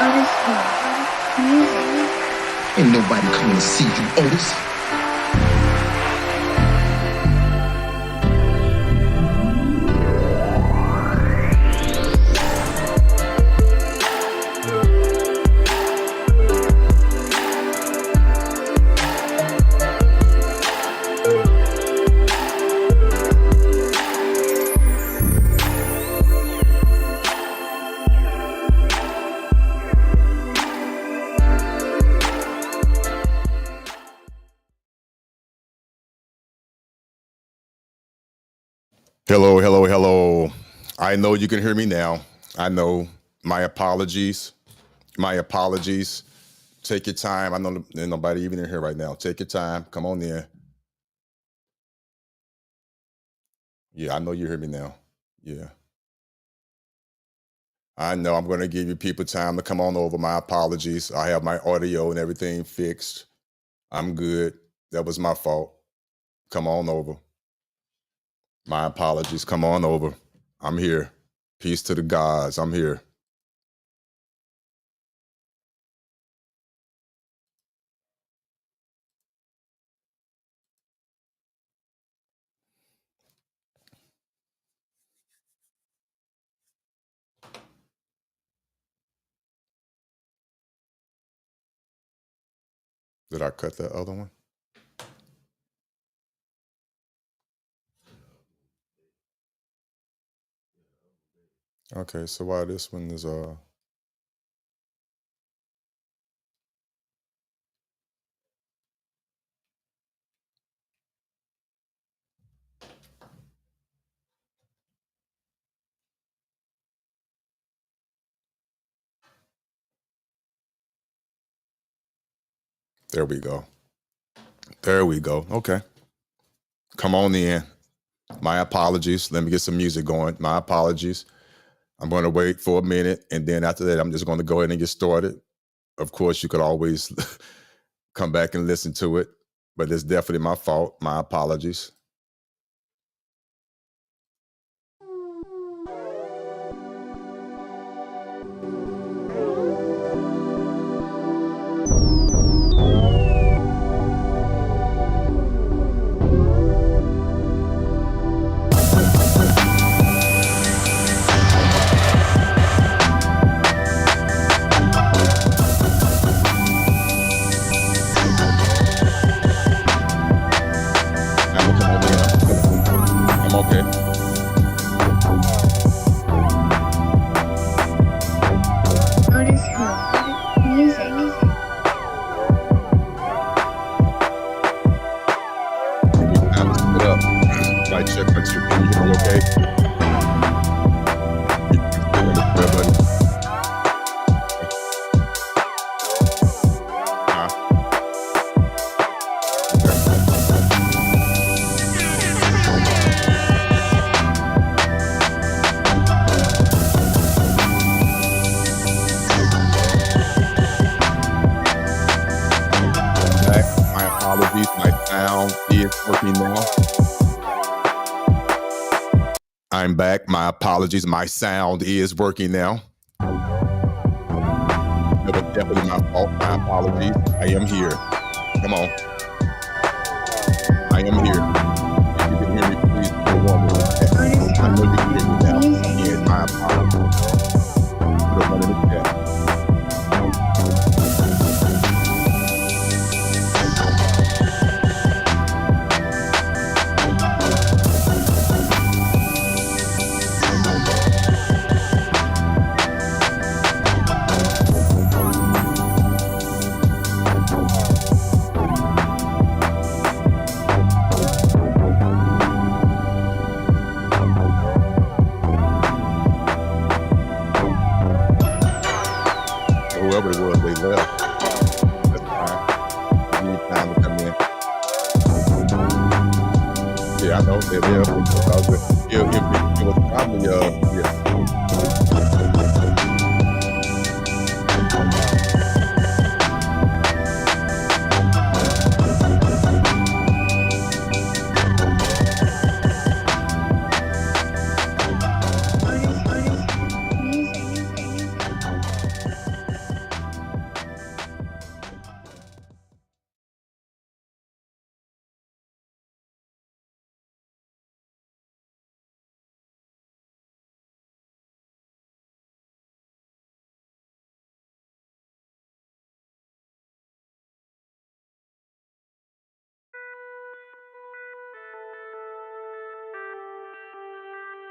OtisWho. Music. Ain't nobody coming to see you, Otis. Hello, hello, hello. I know you can hear me now. I know. My apologies. My apologies. Take your time. I know there's nobody even in here right now. Take your time. Come on in. Yeah, I know you hear me now. Yeah. I know I'm going to give you people time to come on over. My apologies. I have my audio and everything fixed. I'm good. That was my fault. Come on over. My apologies. Come on over. I'm here. Peace to the gods. I'm here. Did I cut that other one? Okay, so why this one is there we go. There we go. Okay. Come on in. My apologies. Let me get some music going. My apologies. I'm going to wait for a minute, and then after that, I'm just going to go ahead and get started. Of course, you could always come back and listen to it, but it's definitely my fault. My apologies. I'm okay. OtisWho. Music. Time to split up. Mic check, mic check. Can you hear me okay? Everybody. My apologies. My sound is working now. I'm back. My apologies. My sound is working now. It was definitely my fault. My apologies. I am here. Come on. I am here. If you can hear me, please put a warm word. I know you can hear me now. Again, my apologies. Put a one in the chat. Whoever it was, they left. That's fine. You need time to come in. Yeah, I know they're there. It was probably yeah. OtisWho. Music.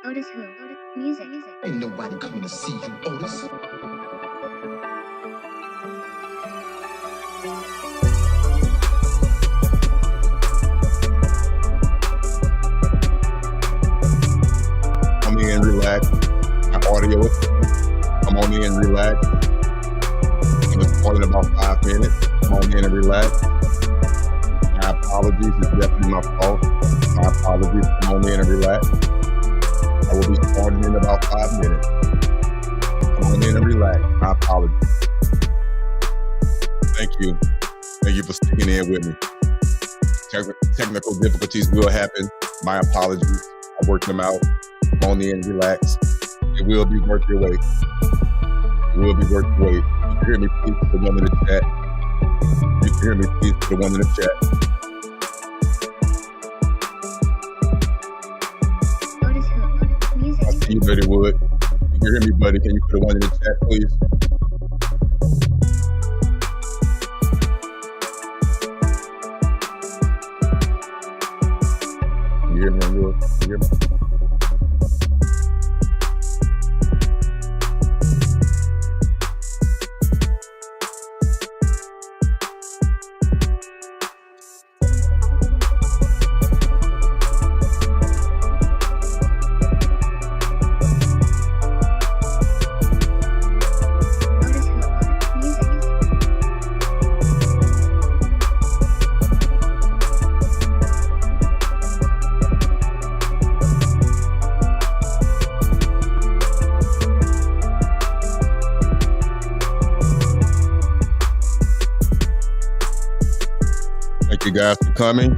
OtisWho. Music. Ain't nobody coming to see you, Otis. Come in, relax. My audio is. Come on in, relax. I'm just calling about 5 minutes. Come on in and relax. My apologies. It's definitely my fault. My apologies. Come on in and relax. I will be starting in about 5 minutes. Come on in and relax. My apologies. Thank you. Thank you for sticking in with me. Technical difficulties will happen. My apologies. I worked them out. Come on in and relax. It will be worth your wait. It will be worth your wait. You can hear me, please put the one in the chat. You can hear me, please put the one in the chat. OtisWho. Music. I see you, Dirty Wood. You can hear me, buddy. Can you put the one in the chat, please? Can you hear me on yours? Can you hear me? OtisWho. Music. Thank you guys for coming.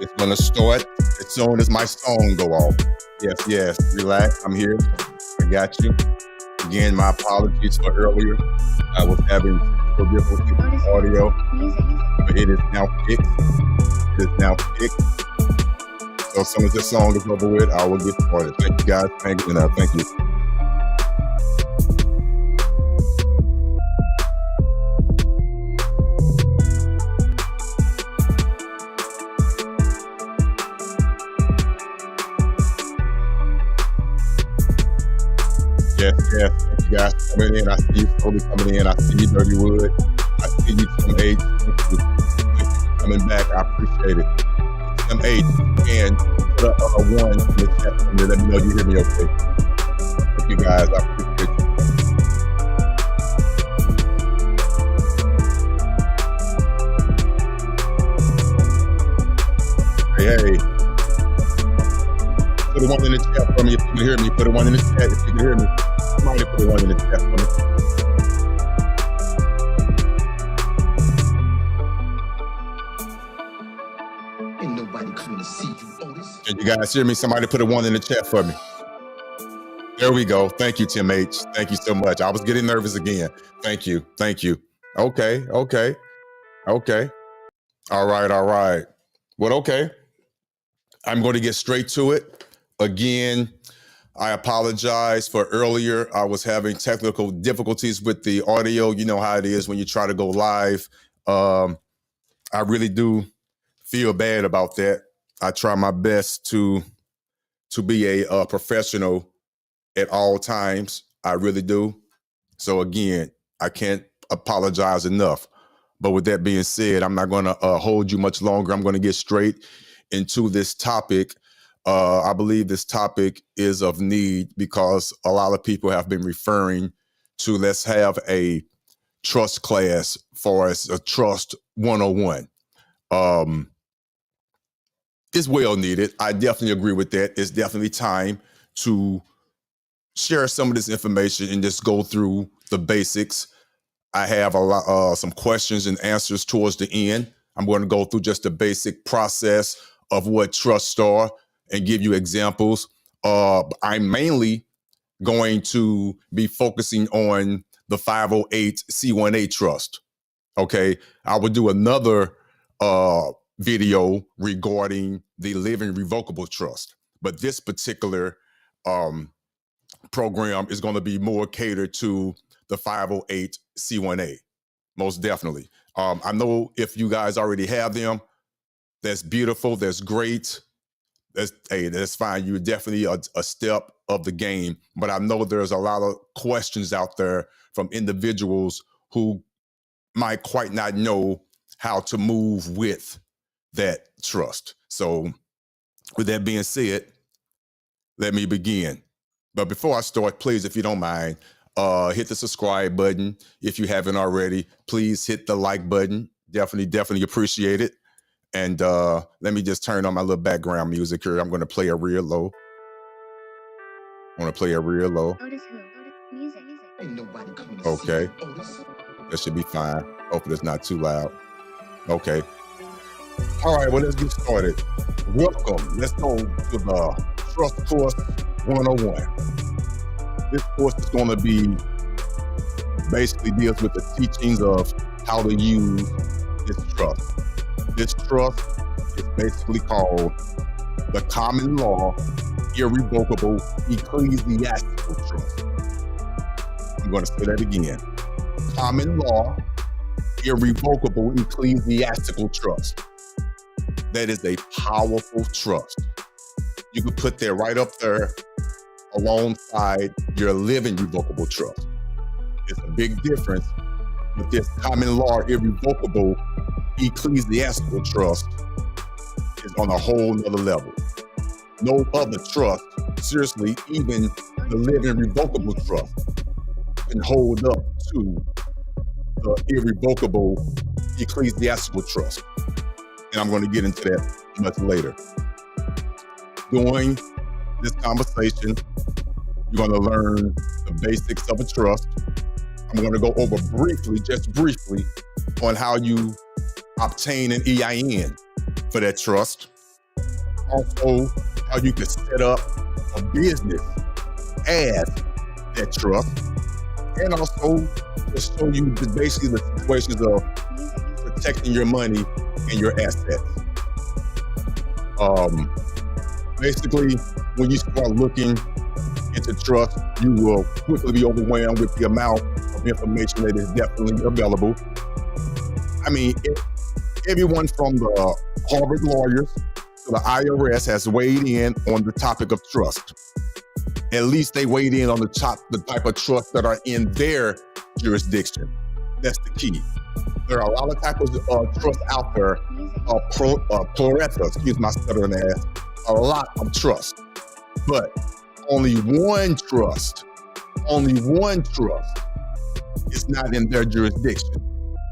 It's gonna start as soon as my song go off. Yes. Relax. I'm here. I got you. Again, my apologies for earlier. I was having technical difficulties with the audio, Music. but it is now fixed. It is now fixed. So as soon as this song is over with, I will get started. Thank you guys for hanging out. Thank you. Yes. Thank you guys for coming in. I see you slowly coming in. I see you, Dirty Wood. I see you, Tim H. Thank you. Thank you for coming back. I appreciate it. Tim H. And put a one in the chat for me. Let me know you hear me okay. Thank you guys. I appreciate you. Hey. Put a one in the chat for me if you can hear me. Put a one in the chat if you can hear me. Somebody put a one in the chat for me. Ain't nobody coming to see you, Otis. Can you guys hear me? Somebody put a one in the chat for me. There we go. Thank you, Tim H. Thank you so much. I was getting nervous again. Thank you. Okay. All right. Well, okay. I'm going to get straight to it. Again, I apologize for earlier. I was having technical difficulties with the audio. You know how it is when you try to go live. I really do feel bad about that. I try my best to be a professional at all times. I really do. So again, I can't apologize enough. But with that being said, I'm not going to hold you much longer. I'm going to get straight into this topic. I believe this topic is of need because a lot of people have been referring to let's have a trust class for us, a trust 101. It's well needed. I definitely agree with that. It's definitely time to share some of this information and just go through the basics. I have some questions and answers towards the end. I'm going to go through just the basic process of what trusts are and give you examples. I'm mainly going to be focusing on the 508c1a trust. Okay, I will do another video regarding the living revocable trust, but this particular program is going to be more catered to the 508c1a, most definitely. I know if you guys already have them, that's beautiful, that's great. That's fine. You're definitely a step of the game, but I know there's a lot of questions out there from individuals who might quite not know how to move with that trust. So with that being said, let me begin. But before I start, please, if you don't mind, hit the subscribe button. If you haven't already, please hit the like button. Definitely appreciate it. And let me just turn on my little background music here. I'm going to play a real low. OtisWho. Music. Ain't nobody coming to Okay. see you, Otis. That should be fine. Hopefully it's not too loud. Okay. All right, well, let's get started. Welcome. Let's go to the Trust Course 101. This course is going to be basically deals with the teachings of how to use this trust. This trust is basically called the common law, irrevocable ecclesiastical trust. I'm going to say that again. Common law, irrevocable ecclesiastical trust. That is a powerful trust. You can put that right up there alongside your living revocable trust. It's a big difference, but this common law, irrevocable ecclesiastical trust is on a whole nother level. No other trust, seriously, even the living revocable trust, can hold up to the irrevocable ecclesiastical trust. And I'm going to get into that much later. During this conversation, you're going to learn the basics of a trust. I'm going to go over just briefly, on how you obtain an EIN for that trust. Also, how you can set up a business as that trust. And also, to show you basically the situations of protecting your money and your assets. Basically, when you start looking into trust, you will quickly be overwhelmed with the amount of information that is definitely available. I mean, everyone from the Harvard lawyers to the IRS has weighed in on the topic of trust. At least they weighed in on the type of trust that are in their jurisdiction. That's the key. There are a lot of types of trust out there, plethora, excuse my stuttering ass, a lot of trust. But only one trust is not in their jurisdiction.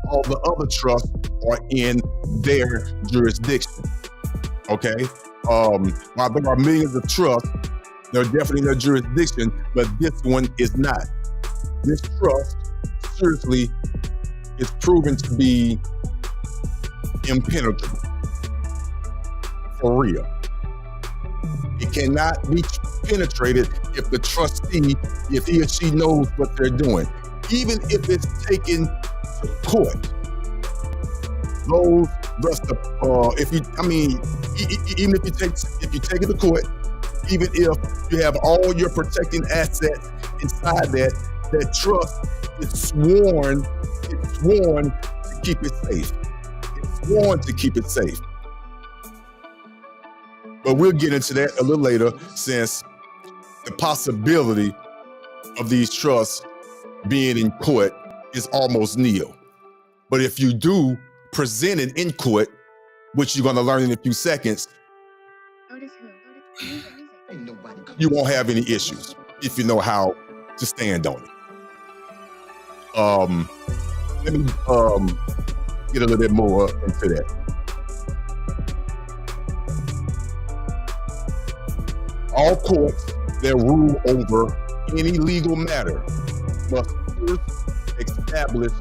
All the other trusts are in their jurisdiction. Okay? While there are millions of trusts, they're definitely in their jurisdiction, but this one is not. This trust, seriously, is proven to be impenetrable. For real. It cannot be penetrated if the trustee, if he or she knows what they're doing. Even if it's taken to court. Even if you take it to court, even if you have all your protecting assets inside that trust is sworn to keep it safe. It's sworn to keep it safe. But we'll get into that a little later, since the possibility of these trusts being in court is almost nil. But if you do present it in court, which you're going to learn in a few seconds, Ain't nobody coming you to won't see have any you, issues if you know how to stand on it. Let me get a little bit more into that. All courts that rule over any legal matter must first establish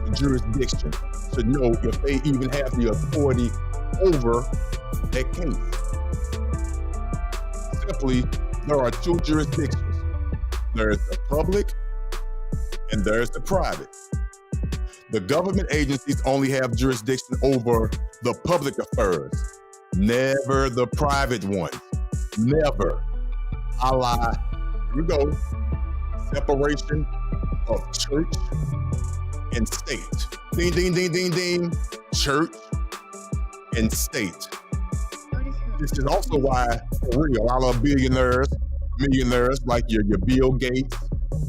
the jurisdiction to know if they even have the authority over that case. Simply, there are two jurisdictions. There's the public and there's the private. The government agencies only have jurisdiction over the public affairs, never the private ones. Never. I lie. Here we go. Separation of church and state. Ding, ding, ding, ding, ding. Church and state. This is also why, for real, a lot of billionaires millionaires like your Bill Gates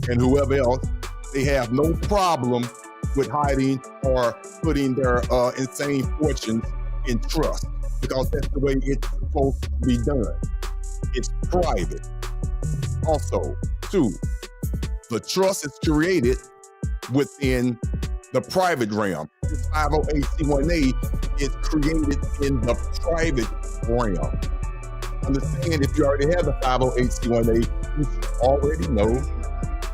and whoever else, they have no problem with hiding or putting their insane fortunes in trust, because that's the way it's supposed to be done. It's private. Also, two, the trust is created within the private realm. This 508c1a is created in the private realm. Understand, if you already have the 508c1a, you should already know.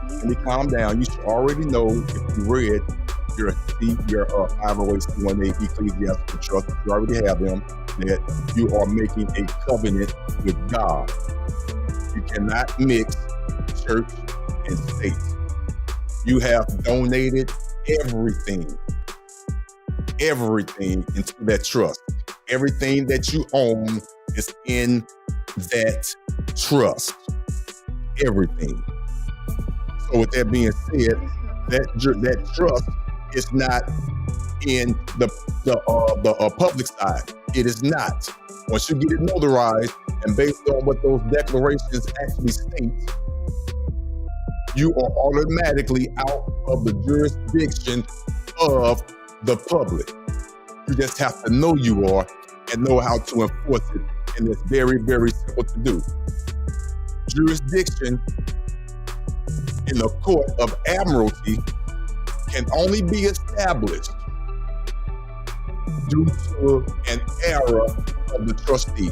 Let me calm down. You should already know, if you read your 508c1a ecclesiastical trust, if you already have them, that you are making a covenant with God. You cannot mix church and state. You have donated everything into that trust. Everything that you own is in that trust. Everything. So with that being said, that trust is not in the public side. It is not. Once you get it notarized, and based on what those declarations actually state, you are automatically out of the jurisdiction of the public. You just have to know you are and know how to enforce it. And it's very, very simple to do. Jurisdiction in the court of admiralty can only be established due to an error of the trustee.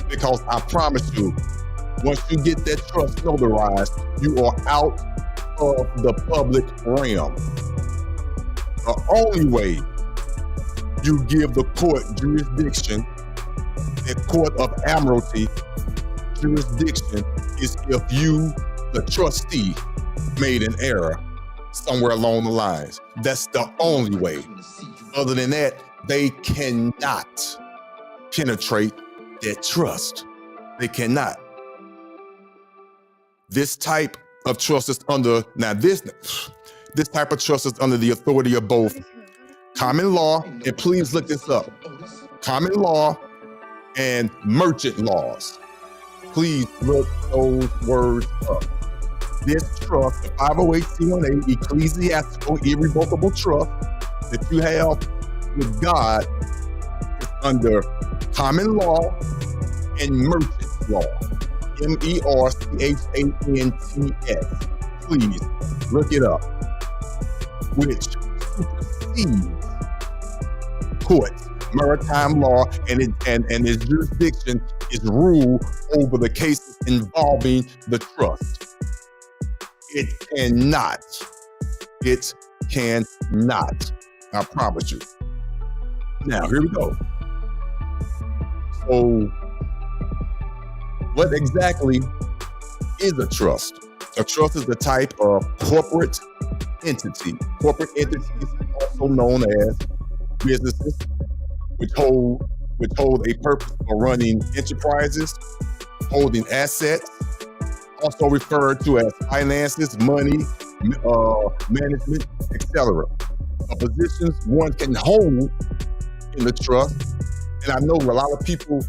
Because I promise you, once you get that trust notarized, you are out of the public realm. The only way you give the court jurisdiction, the court of admiralty jurisdiction, is if you, the trustee, made an error somewhere along the lines. That's the only way. Other than that, they cannot penetrate that trust. They cannot. This type of trust is under, now this type of trust is under the authority of both common law, and please look this up, common law and merchant laws. Please look those words up. This trust, the 508c1a ecclesiastical irrevocable trust that you have with God, is under common law and merchant law. merchants. Please look it up. Which supersedes courts, maritime law, and its jurisdiction is rule over the cases involving the trust. It cannot. It cannot. I promise you. Now, here we go. So, what exactly is a trust? A trust is the type of corporate entity. Corporate entities, also known as businesses, which hold a purpose for running enterprises, holding assets, also referred to as finances, money, management, etc. Positions one can hold in the trust. And I know a lot of people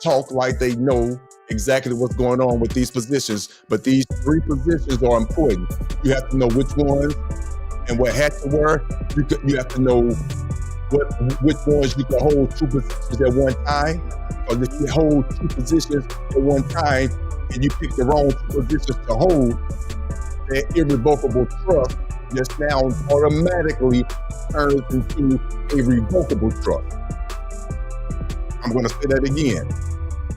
talk like they know exactly what's going on with these positions, but these three positions are important. You have to know which ones and what hat to wear. You have to know which ones you can hold two positions at one time. Because if you hold two positions at one time and you pick the wrong two positions to hold, that irrevocable trust just now automatically turns into a revocable trust. I'm going to say that again.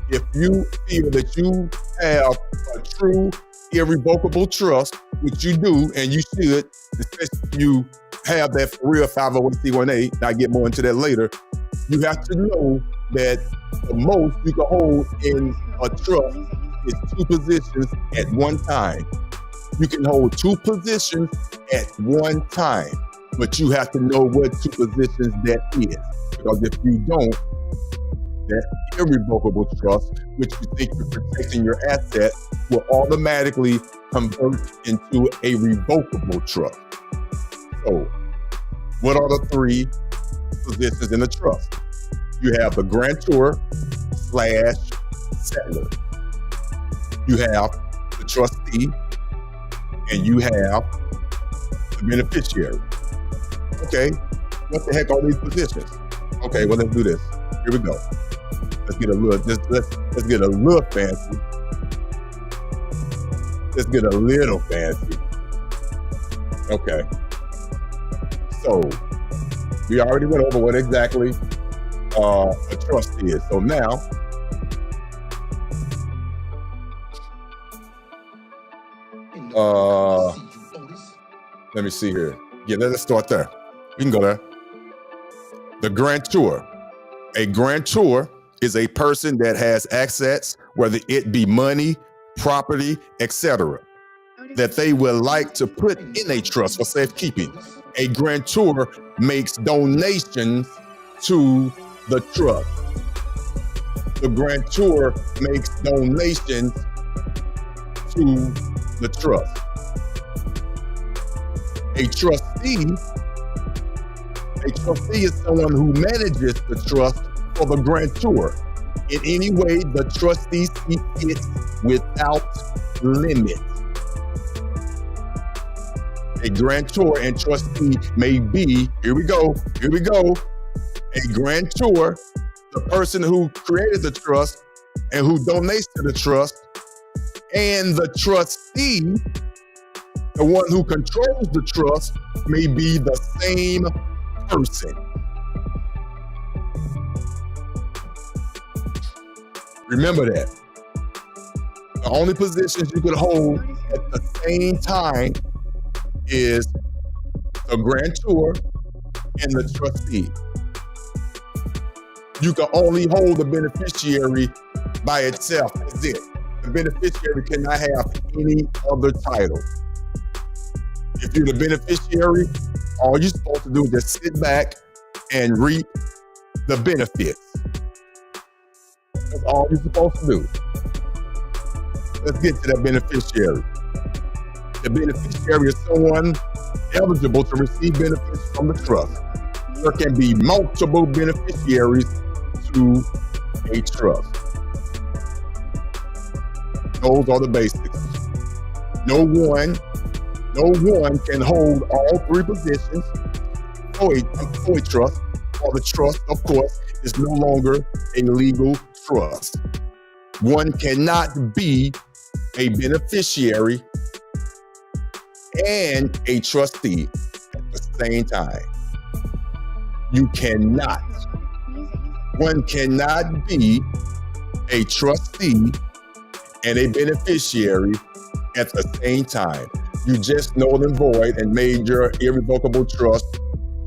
If you feel that you have a true irrevocable trust, which you do and you should, especially if you have that for real 501c1a, and I'll get more into that later, you have to know that the most you can hold in a trust is two positions at one time. You can hold two positions at one time, but you have to know what two positions that is. Because if you don't, that irrevocable trust, which you think you're protecting your asset, will automatically convert into a revocable trust. So, what are the three positions in the trust? You have the grantor / settler. You have the trustee and you have the beneficiary. Okay, what the heck are these positions? Okay, well, let's do this. Here we go. Let's get a little, let's get a little fancy. Let's get a little fancy. Okay. So we already went over what exactly a trust is. So now, let me see here. Yeah, let's start there. We can go there. The grantor. A grantor is a person that has assets, whether it be money, property, etc., that they would like to put in a trust for safekeeping. A grantor makes donations to the trust. The grantor makes donations to the trust. A trustee is someone who manages the trust for the grantor in any way the trustee sees fit without limit. A grantor and trustee may be, here we go, a grantor, the person who created the trust and who donates to the trust, and the trustee, the one who controls the trust, may be the same person. Remember that. The only positions you could hold at the same time is the grantor and the trustee. You can only hold the beneficiary by itself. That's it. The beneficiary cannot have any other title. If you're the beneficiary, all you're supposed to do is just sit back and reap the benefits. That's all you're supposed to do. Let's get to that beneficiary. The beneficiary is someone eligible to receive benefits from the trust. There can be multiple beneficiaries to a trust. Those are the basics. No one can hold all three positions for a trust, or the trust, of course, is no longer a legal trust. One cannot be a beneficiary and a trustee at the same time. You cannot. One cannot be a trustee and a beneficiary at the same time. You just null and void and made your irrevocable trust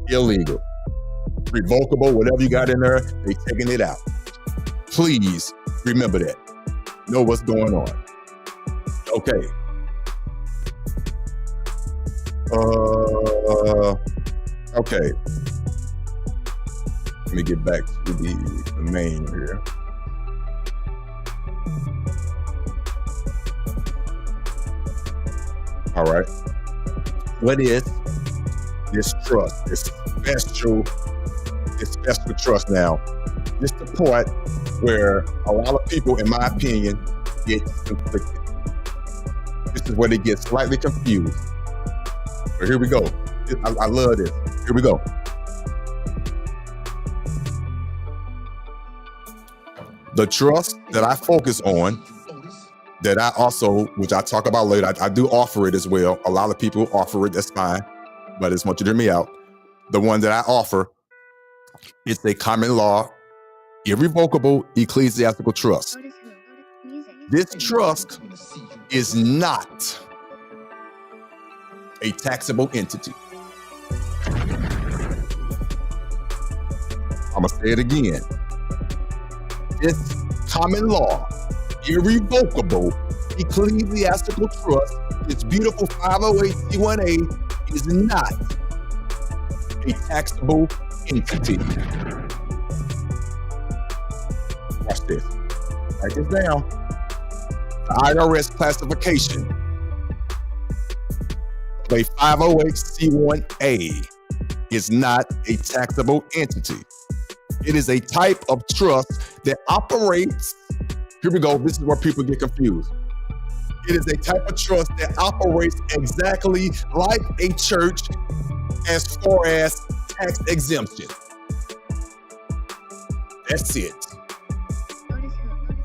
illegal. Revocable, whatever you got in there, they taking it out. Please remember that. Know what's going on. Okay. Okay. Let me get back to the main here. All right. What is this trust? This special trust now. This is the part where a lot of people, in my opinion, get conflicted. This is where they get slightly confused. But here we go. I love this. Here we go. The trust that I focus on, that I also, which I talk about later, I do offer it as well. A lot of people offer it, that's fine. But I just want you to hear me out. The one that I offer is a common law, irrevocable ecclesiastical trust. This trust is not a taxable entity. I'm gonna say it again. This common law, irrevocable ecclesiastical trust, this beautiful 508c1a, is not a taxable entity. Watch this. Write this down. The IRS classification of a 508c1a is not a taxable entity. It is a type of trust that operates, here we go, this is where people get confused. It is a type of trust that operates exactly like a church as far as tax exemption. That's it.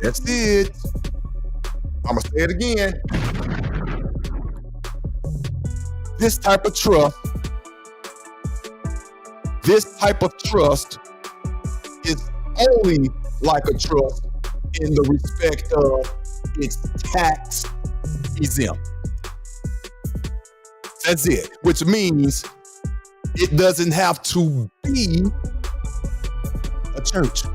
That's it. I'm going to say it again. This type of trust is only like a trust in the respect of it's tax exempt. That's it, which means it doesn't have to be a church.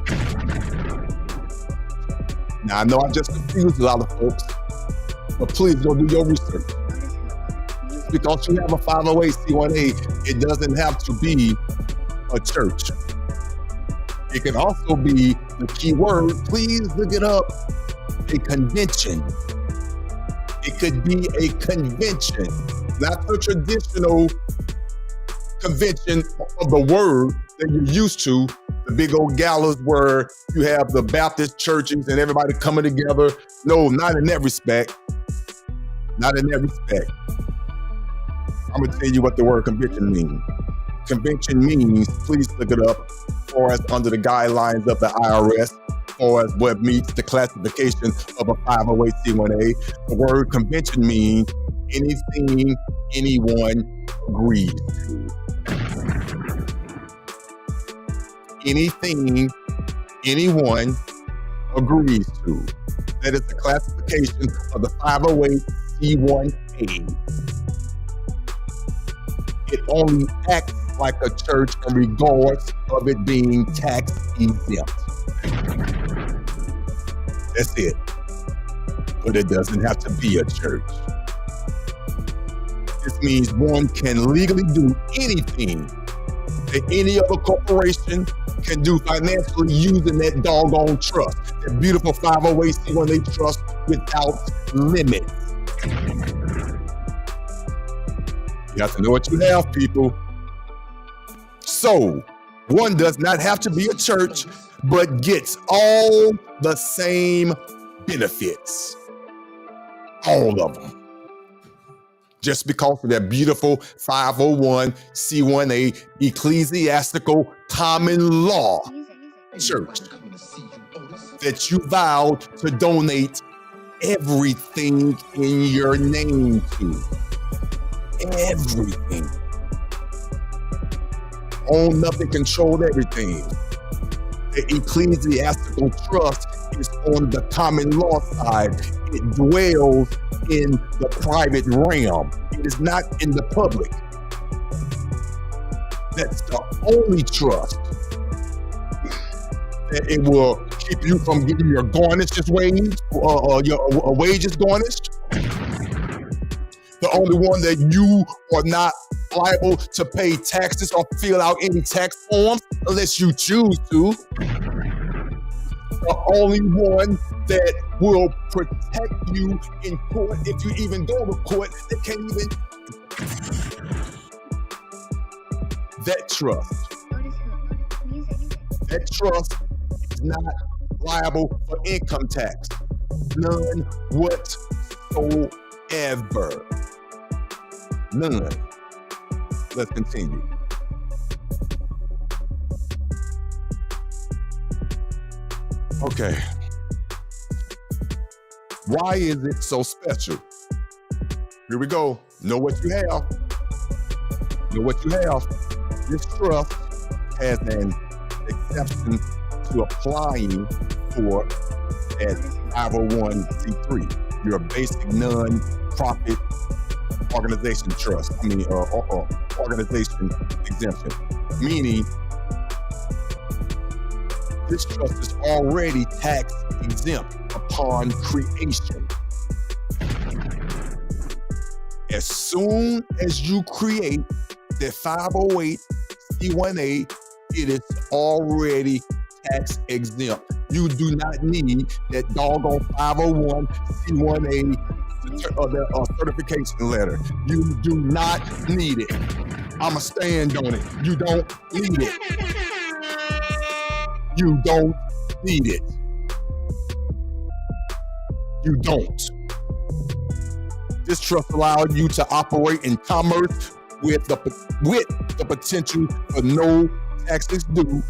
Now, I know I just confused a lot of folks, but please go do your research. Because you have a 508c1a, it doesn't have to be a church. It can also be the key word, please look it up, a convention. It could be a convention, not the traditional convention of the word that you're used to, the big old galas where you have the Baptist churches and everybody coming together. No, not in that respect. Not in that respect. I'm going to tell you what the word convention means. Convention means, please look it up, or as under the guidelines of the IRS, or as what meets the classification of a 508c1a. The word convention means anything anyone agrees to. Anything anyone agrees to. That is the classification of the 508c1a. It only acts like a church in regards of it being tax exempt. That's it. But it doesn't have to be a church. This means one can legally do anything that any other corporation can do financially using that doggone trust, that beautiful 508c1a trust without limits. You have to know what you have, people. So, one does not have to be a church, but gets all the same benefits. All of them. Just because of that beautiful 501c1a ecclesiastical common law church that you vowed to donate everything in your name to. Everything. Own nothing, control everything. The ecclesiastical trust is on the common law side. It dwells in the private realm. It is not in the public. That's the only trust that it will keep you from getting your garnished wage, your wages garnished. The only one that you are not liable to pay taxes or fill out any tax forms unless you choose to. The only one that will protect you in court if you even go to court. They can't even. That trust. That trust is not liable for income tax. None whatsoever. None. Let's continue. Okay. Why is it so special? Here we go. Know what you have. Know what you have. This trust has an exception to applying for at 501c3. Your basic non-profit organization trust. Organization exemption. Meaning, this trust is already tax exempt upon creation. As soon as you create the 508c1a, it is already tax exempt. You do not need that doggone 501c1a certification letter. You do not need it. I'ma stand on it. You don't need it. You don't need it. You don't. This trust allows you to operate in commerce with the potential for no taxes due,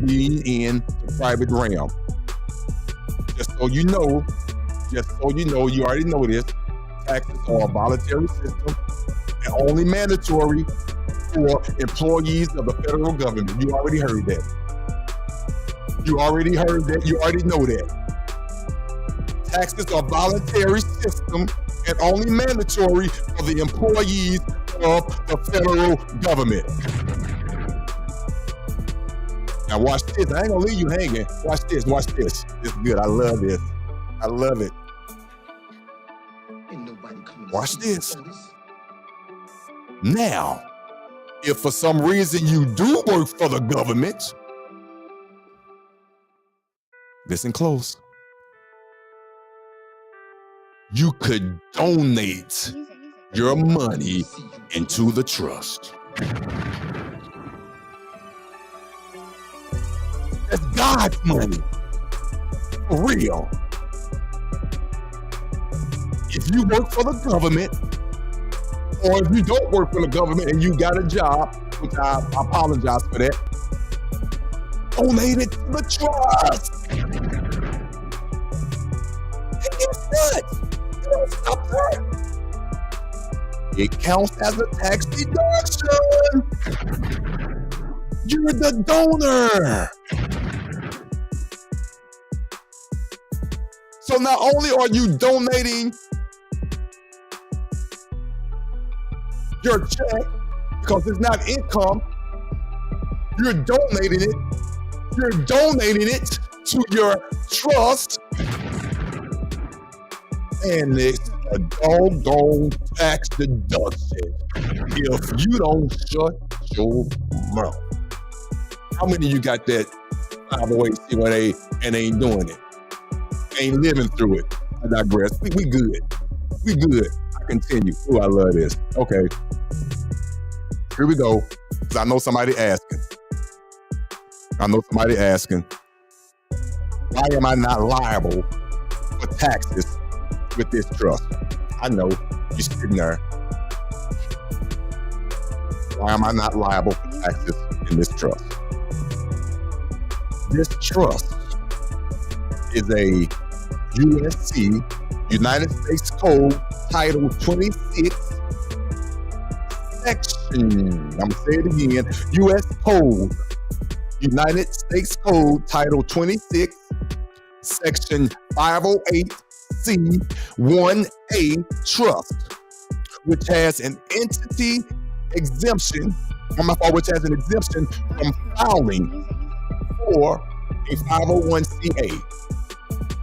being in the private realm. Just so you know, you already know this, taxes are a voluntary system and only mandatory for employees of the federal government. You already heard that. You already know that. Taxes are a voluntary system and only mandatory for the employees of the federal government. Now watch this. I ain't gonna leave you hanging. Watch this. This is good. I love this. I love it. Watch this. Now, if for some reason you do work for the government, listen close. You could donate your money into the trust. That's God's money. For real. If you work for the government, or if you don't work for the government and you got a job, which I apologize for that, donate it to the trust. And guess what? You don't stop there. It counts as a tax deduction. You're the donor. So not only are you donating your check, because it's not income, you're donating it. You're donating it to your trust. And it's a doggone tax deduction if you don't shut your mouth. How many of you got that 508c1a and ain't doing it? Ain't living through it? I digress. We good. We good. I continue. Oh, I love this. Okay. Here we go. Because I know somebody asking. Why am I not liable for taxes with this trust? I know you're sitting there. Why am I not liable for taxes in this trust? This trust is a USC, United States Code, Title 26, Section, I'm gonna say it again, U.S. Code, United States Code, Title 26, Section 508C1A Trust, which has an entity exemption, which has an exemption from filing for a 501c8.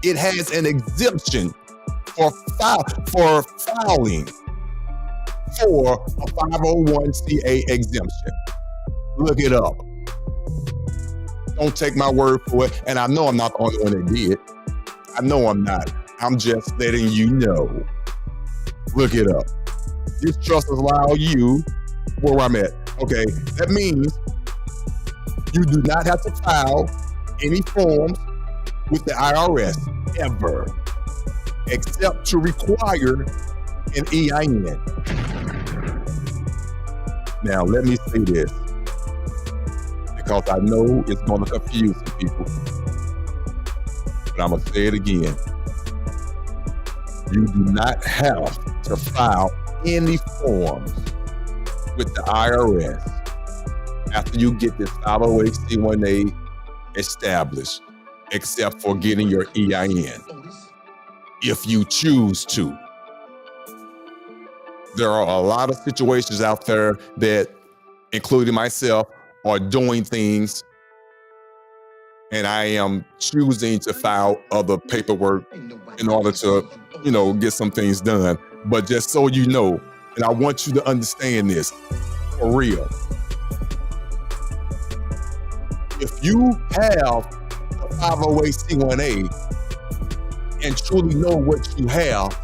It has an exemption for filing for a 501c8 exemption. Look it up. Don't take my word for it. And I know I'm not the only one that did. I know I'm not. I'm just letting you know. Look it up. This trust allows you where I'm at. Okay, that means you do not have to file any forms with the IRS ever, except to require an EIN. Now, let me say this, because I know it's going to confuse some people, but I'm going to say it again. You do not have to file any forms with the IRS after you get this 508c1a established, except for getting your EIN, if you choose to. There are a lot of situations out there that, including myself, are doing things, and I am choosing to file other paperwork in order to, get some things done. But just so you know, and I want you to understand this, for real. If you have a 508c1a and truly know what you have,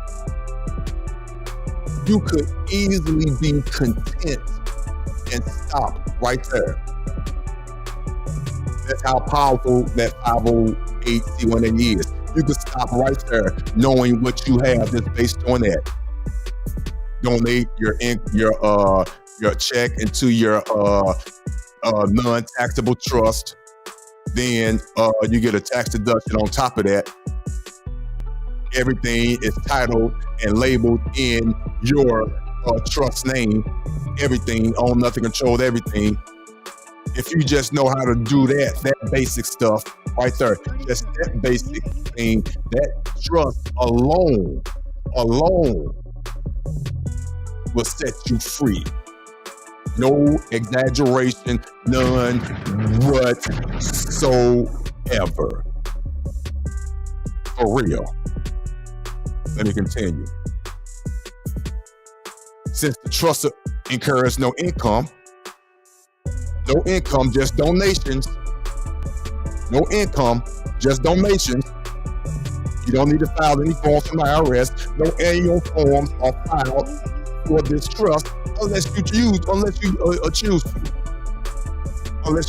you could easily be content and stop right there. That's how powerful that 508c1a is. You can stop right there, knowing what you have just based on that. Donate your check into your non-taxable trust. Then you get a tax deduction on top of that. Everything is titled and labeled in your trust name. Everything, own nothing, controlled everything. If you just know how to do that basic stuff right there, just that basic thing, that trust alone will set you free. No exaggeration, none whatsoever. For real. Let me continue. Since the trust incurs no income, just donations. No income, just donations. You don't need to file any forms from the IRS. No annual forms are filed for this trust unless you choose to. Unless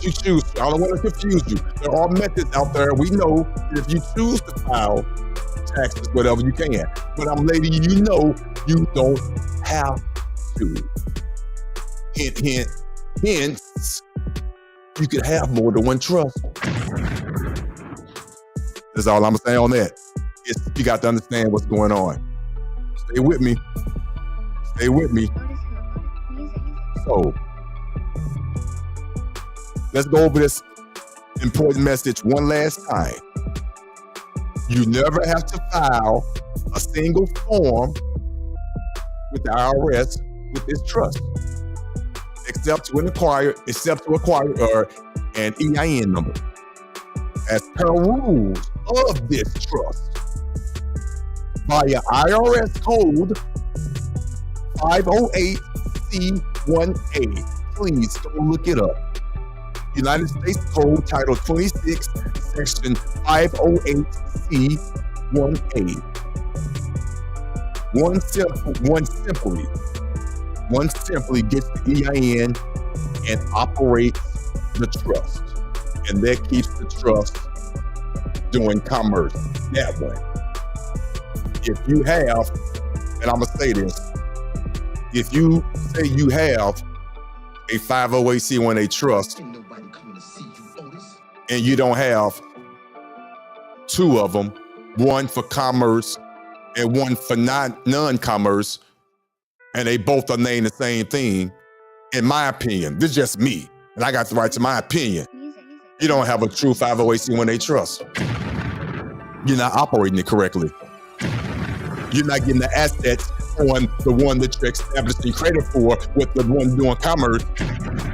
you choose to. I don't want to confuse you. There are methods out there. We know that if you choose to file taxes, whatever, you can. But I'm letting you know you don't have to. Hint, hint, hence, you could have more than one trust. That's all I'm saying on that. You got to understand what's going on. Stay with me. Stay with me. So, let's go over this important message one last time. You never have to file a single form with the IRS with this trust, except to acquire an EIN number. As per rules of this trust, via IRS code 508C1A. Please go look it up. United States Code Title 26, Section 508C1A. One simply gets the EIN and operates the trust. And that keeps the trust doing commerce that way. If you have, and I'm gonna say this, if you say you have a 508C1A trust and you don't have two of them, one for commerce and one for non-commerce, and they both are named the same thing, in my opinion, this is just me, and I got the right to my opinion, you don't have a true 508C1A trust. You're not operating it correctly. You're not getting the assets on the one that you're establishing credit for with the one doing commerce,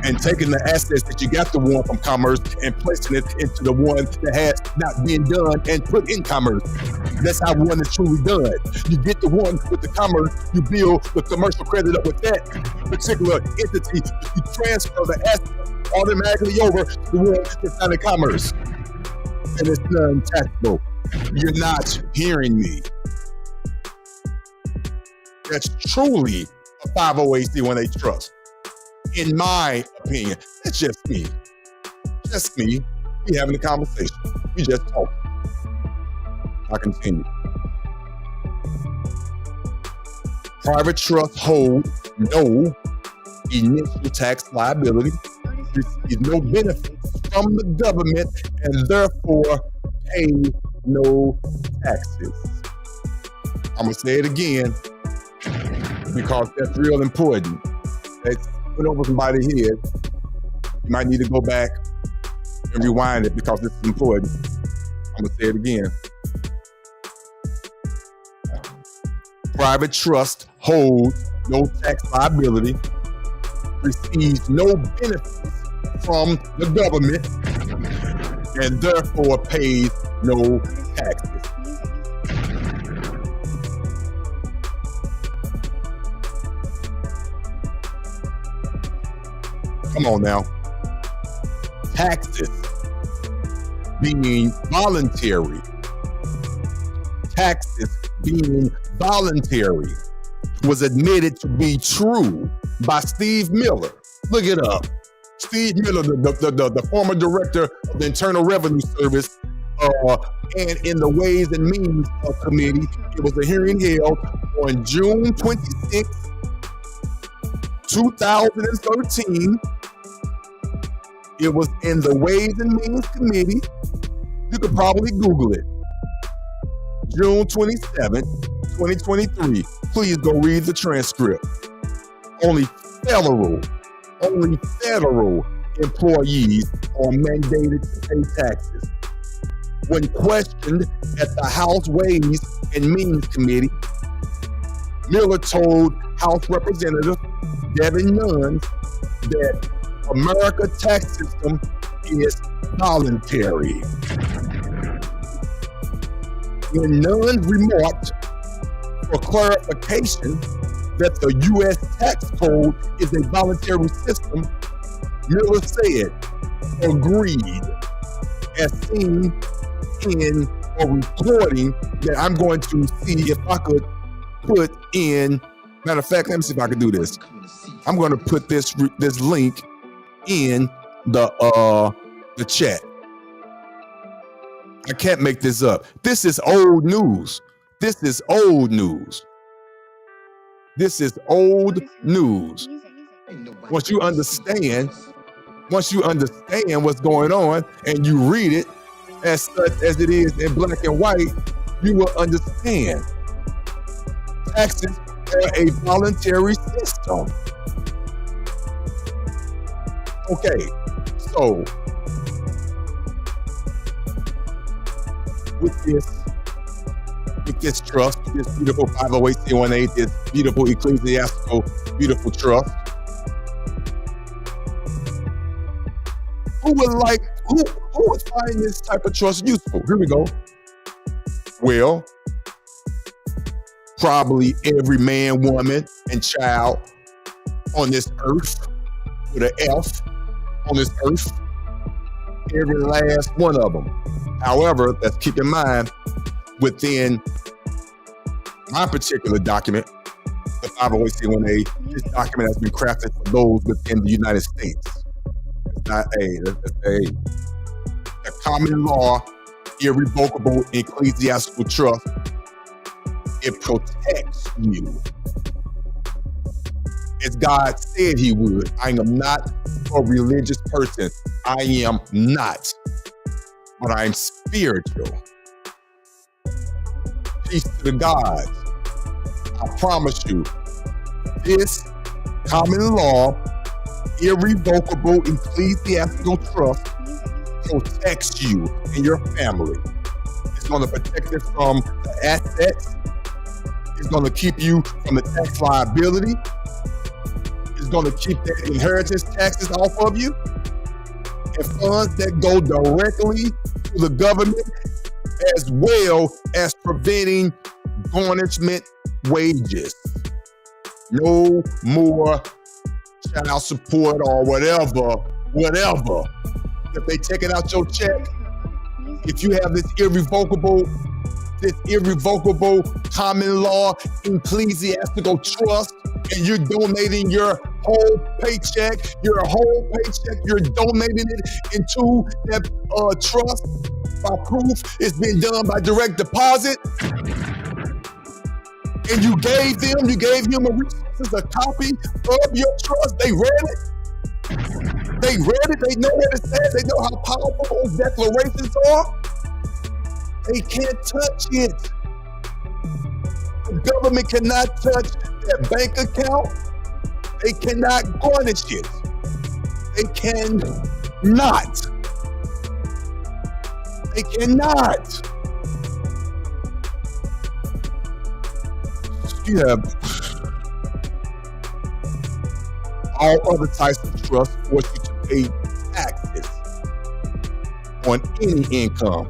and taking the assets that you got the one from commerce and placing it into the one that has not been done and put in commerce. That's how one is truly done. You get the one with the commerce, you build the commercial credit up with that particular entity, you transfer the assets automatically over to the one that's not in commerce. And it's non-taxable. You're not hearing me. That's truly a 508C1A trust. In my opinion, that's just me. Just me. We having a conversation. We just talking. I continue. Private trust hold no initial tax liability, receive no benefits from the government, and therefore pay no taxes. I'm gonna say it again, because that's real important. It's went over somebody's head. You might need to go back and rewind it because this is important. I'm gonna say it again. Private trust holds no tax liability, receives no benefits from the government, and therefore pays no taxes. Come on now. Taxes being voluntary. Taxes being voluntary was admitted to be true by Steve Miller. Look it up. Steve Miller, the former director of the Internal Revenue Service, And in the Ways and Means Committee, it was a hearing held on June 26, 2013. It was in the Ways and Means Committee. You could probably Google it. June 27, 2023. Please go read the transcript. Only federal employees are mandated to pay taxes. When questioned at the House Ways and Means Committee, Miller told House Representative Devin Nunes that America's tax system is voluntary. When Nunes remarked for clarification that the U.S. tax code is a voluntary system, Miller said, agreed, as seen in a recording that I'm going to see if I could put in. Matter of fact, let me see if I can do this. I'm going to put this link in the chat. I can't make this up. This is old news. This is old news. Once you understand what's going on and you read it as such as it is in black and white, you will understand. Taxes are a voluntary system. Okay, so with this trust, this beautiful 508c18, this beautiful ecclesiastical, beautiful trust, who would find this type of trust useful? Here we go. Well, probably every man, woman, and child on this earth, with an F, on this earth, every last one of them. However, let's keep in mind, within my particular document, the 508c18, this document has been crafted for those within the United States. It's not a common law, irrevocable ecclesiastical trust. It protects you, as God said he would. I am not a religious person. I am not, but I'm spiritual. Peace to the gods. I promise you, this common law, irrevocable ecclesiastical trust protects you and your family. It's going to protect it from the assets. It's going to keep you from the tax liability. It's going to keep the inheritance taxes off of you. And funds that go directly to the government, as well as preventing garnishment wages. No more child support or whatever. If they taking out your check, if you have this irrevocable common law ecclesiastical trust, and you're donating your whole paycheck, you're donating it into that trust by proof it's been done by direct deposit, and you gave human resources a copy of your trust. They read it. They know what it says. They know how powerful those declarations are. They can't touch it. The government cannot touch that bank account. They cannot garnish it. They cannot. You have all other types of trust force you to pay taxes on any income.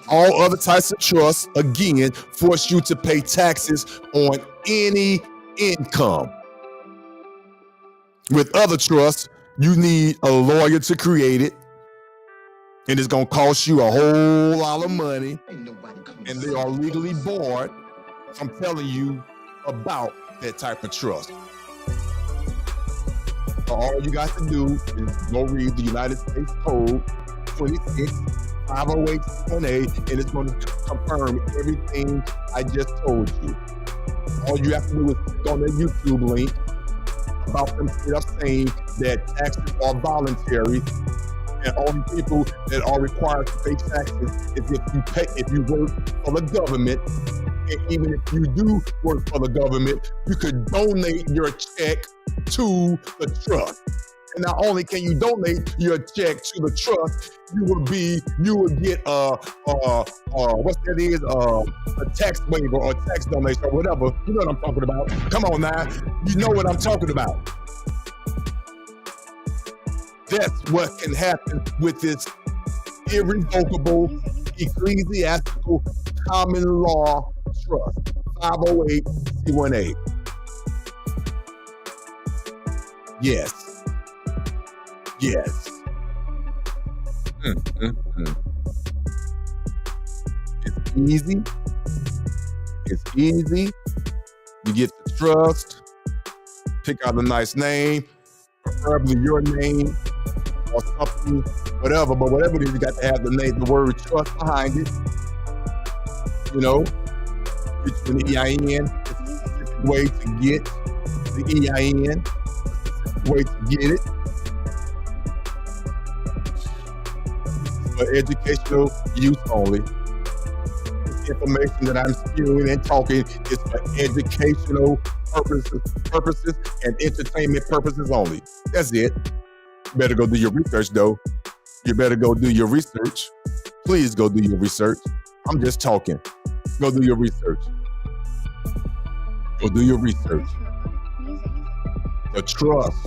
All other types of trusts, again, force you to pay taxes on any income. With other trusts, you need a lawyer to create it, and it's going to cost you a whole lot of money, and they are legally barred from telling you about that type of trust. all you got to do is go read the United States Code 26-508-1A, and it's going to confirm everything I just told you. All you have to do is click on the YouTube link about them straight up saying that taxes are voluntary, and only people that are required to pay taxes is if you work for the government. And even if you do work for the government, you could donate your check to the trust. And not only can you donate your check to the trust, you will get what's that is, a tax waiver or tax donation or whatever. You know what I'm talking about. Come on now, you know what I'm talking about. That's what can happen with this irrevocable ecclesiastical common law trust, 508c1a. Yes. Yes. It's easy. It's easy. You get the trust, pick out a nice name, preferably your name or something, whatever. But whatever it is, you got to have the name, the word trust behind it. You know, get you an EIN. It's a specific way to get the EIN. A specific way to get it. For educational use only. The information that I'm spewing and talking is for educational purposes and entertainment purposes only. That's it. You better go do your research, though. You better go do your research. Please go do your research. I'm just talking. Go do your research. Go do your research. The trust.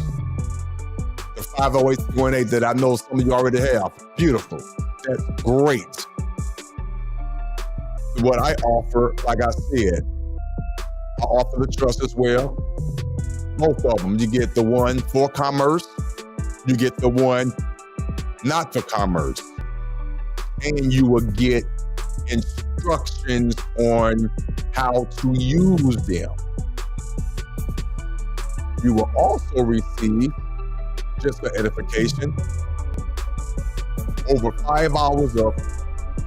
The 508c1a that I know some of you already have. Beautiful. That's great. What I offer, like I said, I offer the trust as well. Both of them. You get the one for commerce. You get the one not for commerce. And you will get instructions on how to use them. You will also receive, just for edification, over 5 hours of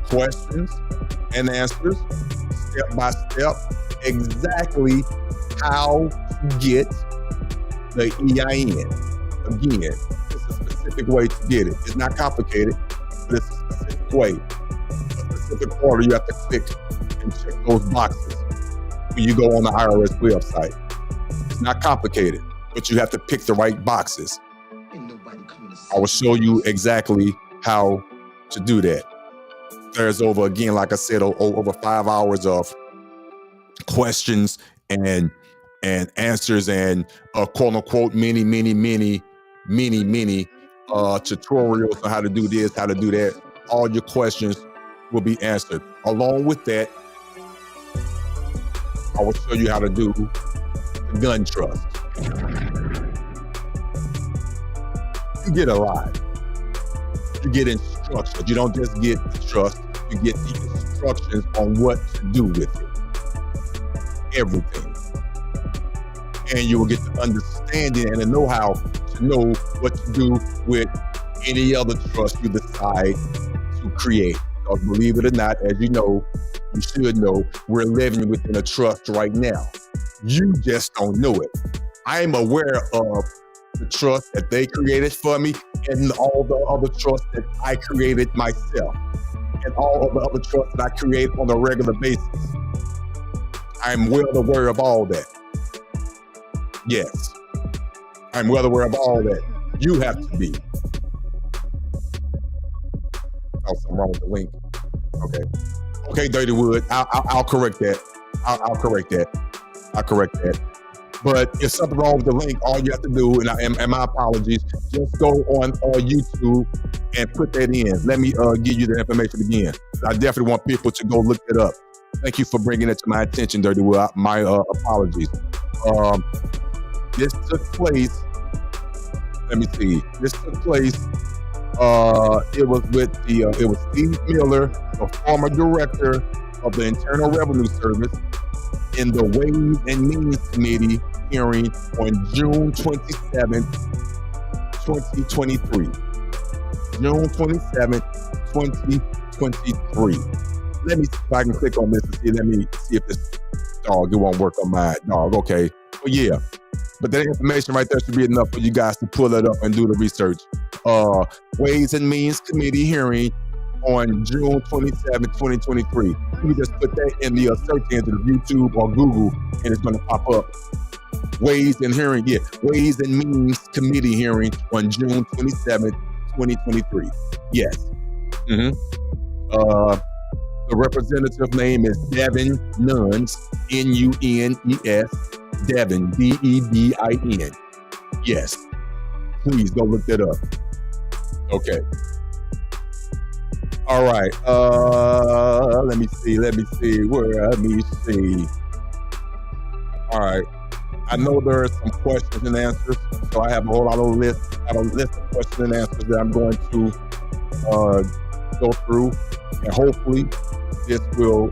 questions and answers, step by step, exactly how to get the EIN. Again, it's a specific way to get it. It's not complicated, but it's a specific way. A specific order you have to click and check those boxes when you go on the IRS website. It's not complicated, but you have to pick the right boxes. I will show you exactly how to do that. There's over, again, like I said, over 5 hours of questions and answers and quote unquote many tutorials on how to do this, how to do that. All your questions will be answered. Along with that, I will show you how to do the gun trust. You get a lot. You get instructions. You don't just get the trust, you get the instructions on what to do with it. Everything. And you will get the understanding and the know-how to know what to do with any other trust you decide to create. Because believe it or not, as you know, you should know, we're living within a trust right now. You just don't know it. I'm aware of the trust that they created for me and all the other trusts that I created myself and all of the other trusts that I create on a regular basis. I'm well aware of all that. Yes, I'm well aware of all that. You have to be. Oh, something wrong with the link. Okay, Dirty Wood. I'll correct that. I'll correct that. But if something wrong with the link, all you have to do, and my apologies, just go on YouTube and put that in. Let me give you the information again. I definitely want people to go look it up. Thank you for bringing it to my attention, Dirty Wood. My apologies. This took place. Let me see. This took place. It was Steve Miller, the former director of the Internal Revenue Service, in the Ways and Means Committee hearing on June 27th, 2023. June 27th, 2023. Let me see if I can click on this and see. Let me see if this dog, it won't work on my dog. Okay. Well, yeah. But that information right there should be enough for you guys to pull it up and do the research. Ways and Means Committee hearing on June 27, 2023. You can just put that in the search engine of YouTube or Google, and it's going to pop up. Ways and Means Committee hearing on June 27, 2023. Yes. The representative name is Devin Nunes, Nunes, Devin, Dedin. Yes. Please go look that up. Okay. All right. Let me see. Let me see. All right. I know there are some questions and answers, so I have a whole lot of list. I have a list of questions and answers that I'm going to go through, and hopefully this will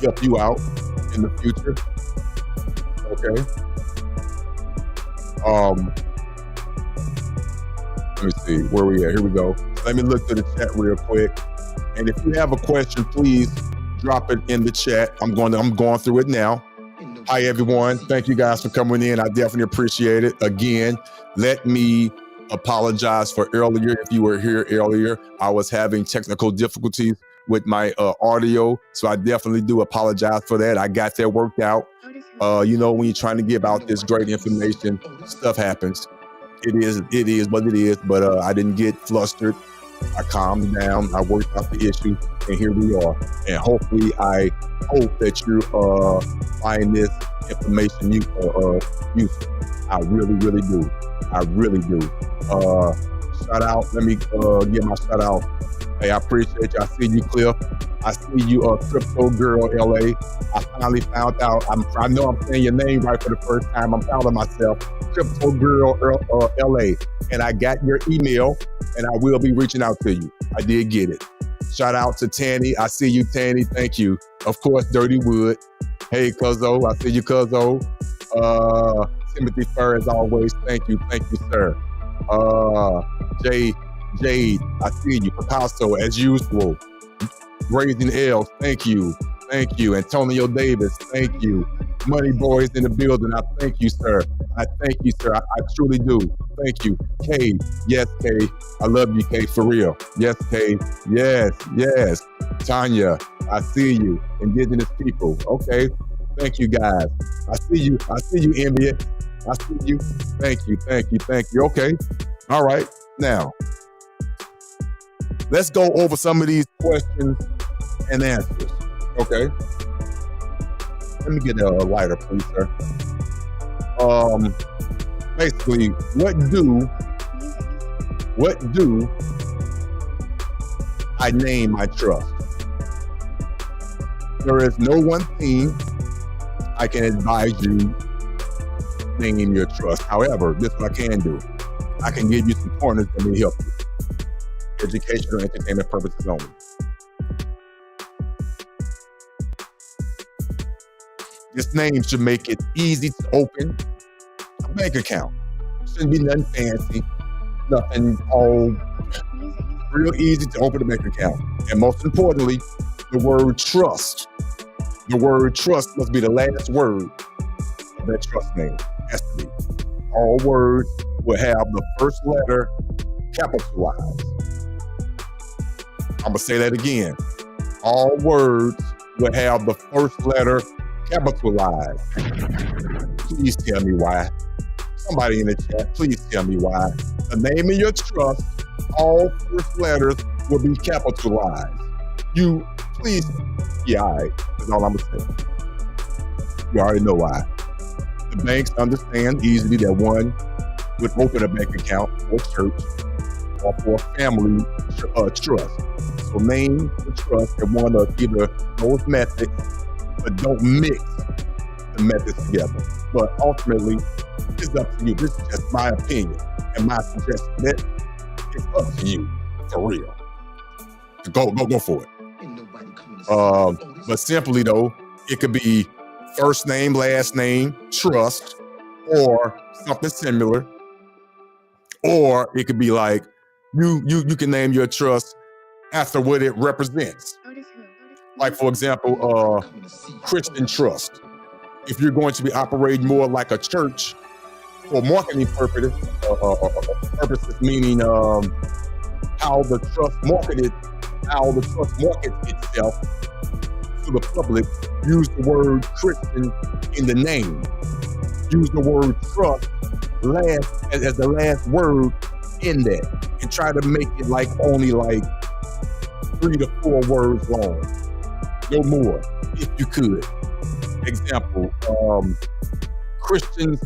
help you out in the future. Okay. Let me see where we at. Here we go. Let me look through the chat real quick. And if you have a question, please drop it in the chat. I'm going through it now. Hi everyone. Thank you guys for coming in. I definitely appreciate it. Again, let me apologize for earlier. If you were here earlier, I was having technical difficulties with my audio, so I definitely do apologize for that. I got that worked out. When you're trying to give out this great information, stuff happens. It is what it is, but I didn't get flustered. I calmed down, I worked out the issue, and here we are. And hopefully, I hope that you find this information useful. I really, really do. I really do. Shout out, let me give my shout out. Hey, I appreciate you. I see you, Cliff. I see you, Crypto Girl LA. I finally found out. I know I'm saying your name right for the first time. I'm proud of myself. Crypto Girl LA. And I got your email, and I will be reaching out to you. I did get it. Shout out to Tanny. I see you, Tanny. Thank you. Of course, Dirty Wood. Hey, Cuzzo. I see you, Cuzzo. Timothy Fur, as always. Thank you. Thank you, sir. Jade, I see you. Picasso, as usual. Raising L's, thank you. Thank you. Antonio Davis, thank you. Money Boys in the building, I thank you, sir. I thank you, sir. I truly do. Thank you. Kay, yes, Kay. I love you, Kay, for real. Yes, Kay. Yes. Tanya, I see you. Indigenous people. Okay. Thank you, guys. I see you, Ambient. I see you. Thank you. Okay. All right. Now, let's go over some of these questions and answers. Okay. Let me get a lighter, please, sir. Basically, what do I name my trust? There is no one thing I can advise you name your trust. However, this is what I can do. I can give you some pointers that may help you. Educational and entertainment purposes only. This name should make it easy to open a bank account. Shouldn't be nothing fancy, nothing all real easy to open a bank account. And most importantly, the word trust. The word trust must be the last word of that trust name. Has to be. All words will have the first letter capitalized. I'm going to say that again. All words will have the first letter capitalized. Please tell me why. Somebody in the chat, please tell me why. The name of your trust, all first letters will be capitalized. You, please, yeah, all right. That's all I'm going to say. You already know why. The banks understand easily that one would open a bank account for a church or for a family trust. So name the trust in one of either those methods, but don't mix the methods together. But ultimately, it's up to you. This is just my opinion and my suggestion. That it's up to you, for real. Go for it. But simply though, it could be first name, last name, trust, or something similar. Or it could be like, you can name your trust after what it represents. Like, for example, Christian trust. If you're going to be operating more like a church for marketing purposes, meaning how the trust markets itself to the public, use the word Christian in the name. Use the word trust as the last word in that, and try to make it like only like 3 to 4 words long, no more, if you could. Example, Christian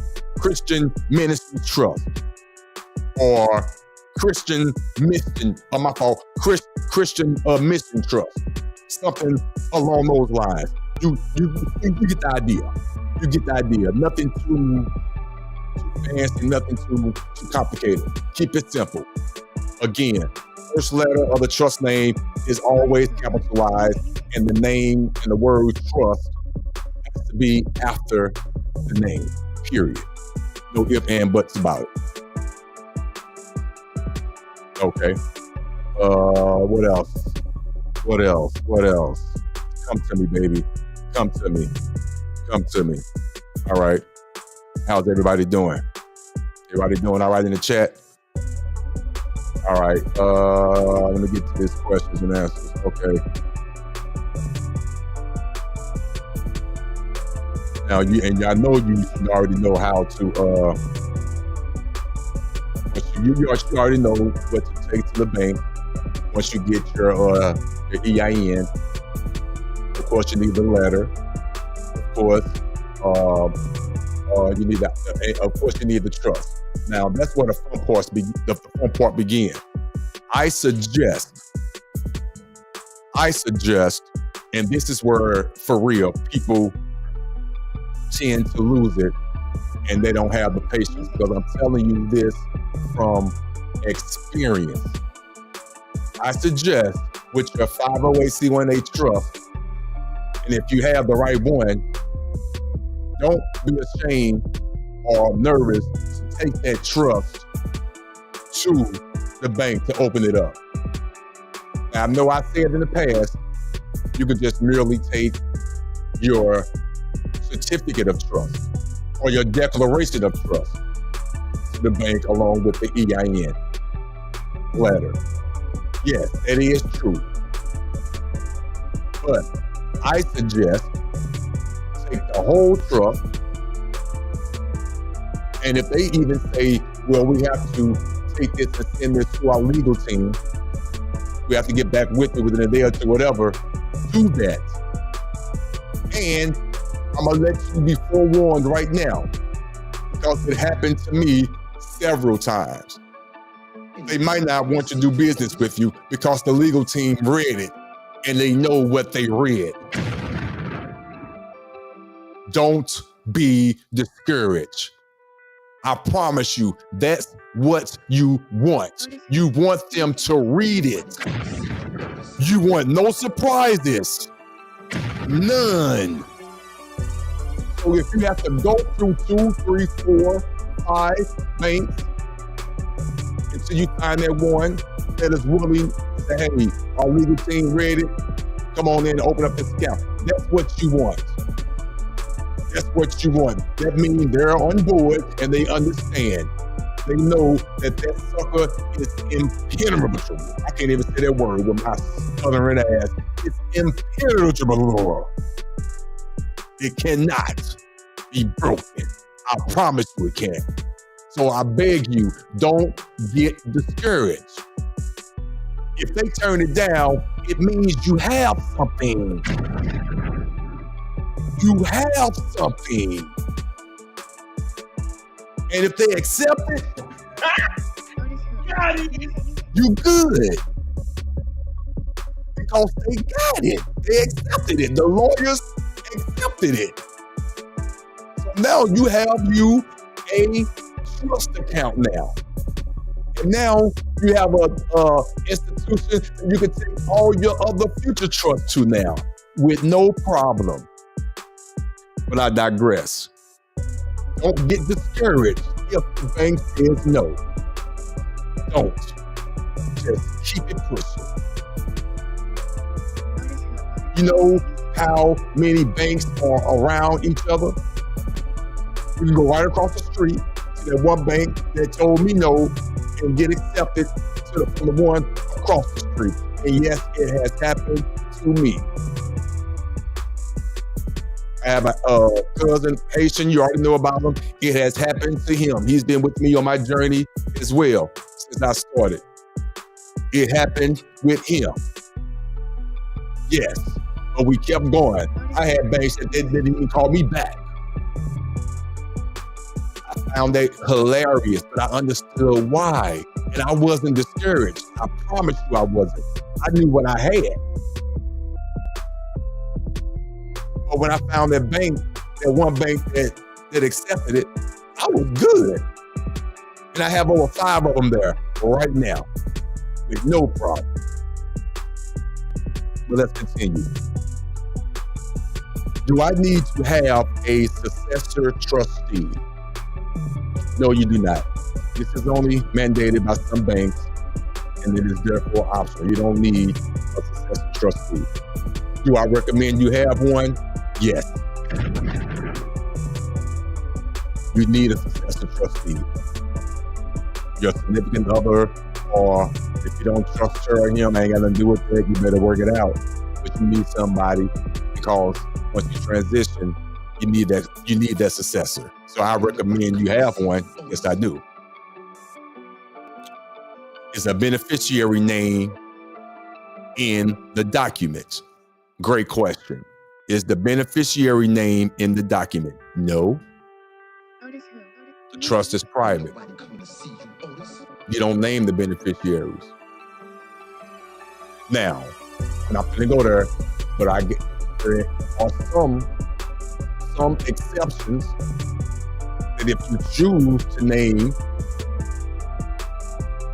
Ministry Trust, or Christian Mission, Christian Mission Trust, something along those lines. You get the idea. You get the idea. Nothing too fancy, nothing too complicated. Keep it simple. Again, first letter of the trust name is always capitalized, and the name and the word trust has to be after the name, period. No ifs and buts about it. Okay. What else? Come to me, baby. Come to me. All right. How's everybody doing? Everybody doing all right in the chat? All right. Let me get to these questions and answers. Okay. Now I know you already know how to you already know what to take to the bank once you get your EIN. Of course, you need the letter. Of course, you need that. Of course, you need the trust. Now, that's where the fun part begins. I suggest, and this is where, for real, people tend to lose it, and they don't have the patience, because I'm telling you this from experience. I suggest with your 508c1a trust, and if you have the right one, don't be ashamed or nervous to take that trust to the bank to open it up. Now, I know I said in the past, you could just merely take your certificate of trust or your declaration of trust to the bank along with the EIN letter. Yes, that is true. But I suggest take the whole trust, and if they even say, well, we have to take this and send this to our legal team, we have to get back with it within a day or two, whatever, do that. And I'm gonna let you be forewarned right now, because it happened to me several times. They might not want to do business with you because the legal team read it and they know what they read. Don't be discouraged. I promise you, that's what you want. You want them to read it. You want no surprises. None. So if you have to go through 2, 3, 4, 5 banks until you find that one that is willing to say, hey, our legal team read it, come on in and open up this account. That's what you want. That's what you want. That means they're on board and they understand. They know that sucker is impenetrable. I can't even say that word with my stuttering ass. It's impenetrable. It cannot be broken. I promise you it can't. So I beg you, don't get discouraged. If they turn it down, it means you have something. You have something. And if they accept it, you good. Because they got it. They accepted it. The lawyers accepted it. So now you have a trust account now. And now you have a institution that you can take all your other future trusts to now with no problem. But I digress. Don't get discouraged if the bank says no. Don't. Just keep it pushing. You know how many banks are around each other? You can go right across the street to that one bank that told me no and get accepted from the one across the street. And yes, it has happened to me. I have a cousin, Haitian, you already know about him. It has happened to him. He's been with me on my journey as well since I started. It happened with him. Yes, but we kept going. I had banks that didn't even call me back. I found that hilarious, but I understood why. And I wasn't discouraged. I promise you I wasn't. I knew what I had. But when I found that one bank that accepted it, I was good. And I have over 5 of them there right now with no problem. But let's continue. Do I need to have a successor trustee? No, you do not. This is only mandated by some banks, and it is therefore optional. You don't need a successor trustee. Do I recommend you have one? Yes. You need a successor trustee. Your significant other, or if you don't trust her or him, ain't got nothing to do with it, you better work it out. But you need somebody, because once you transition, you need that successor. So I recommend you have one. Yes, I do. Is a beneficiary name in the documents? Great question. Is the beneficiary name in the document? No. The trust is private. You don't name the beneficiaries. Now, I'm not going to go there, but there are some exceptions that if you choose to name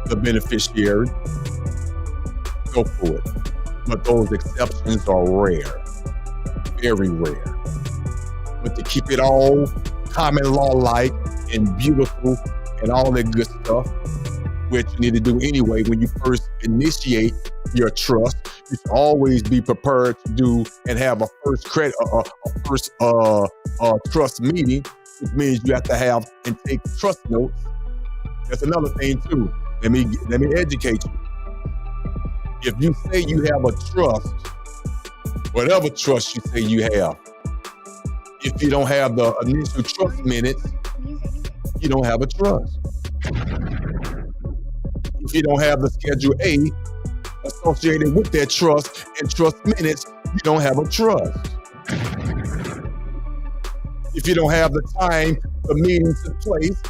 the beneficiary, go for it. But those exceptions are rare, very rare. But to keep it all common law-like and beautiful and all that good stuff, which you need to do anyway when you first initiate your trust, you should always be prepared to do and have a first trust meeting, which means you have to have and take trust notes. That's another thing too. Let me educate you. If you say you have a trust, whatever trust you say you have, if you don't have the initial trust minutes, you don't have a trust. If you don't have the Schedule A associated with that trust and trust minutes, you don't have a trust. If you don't have the time the meeting took place,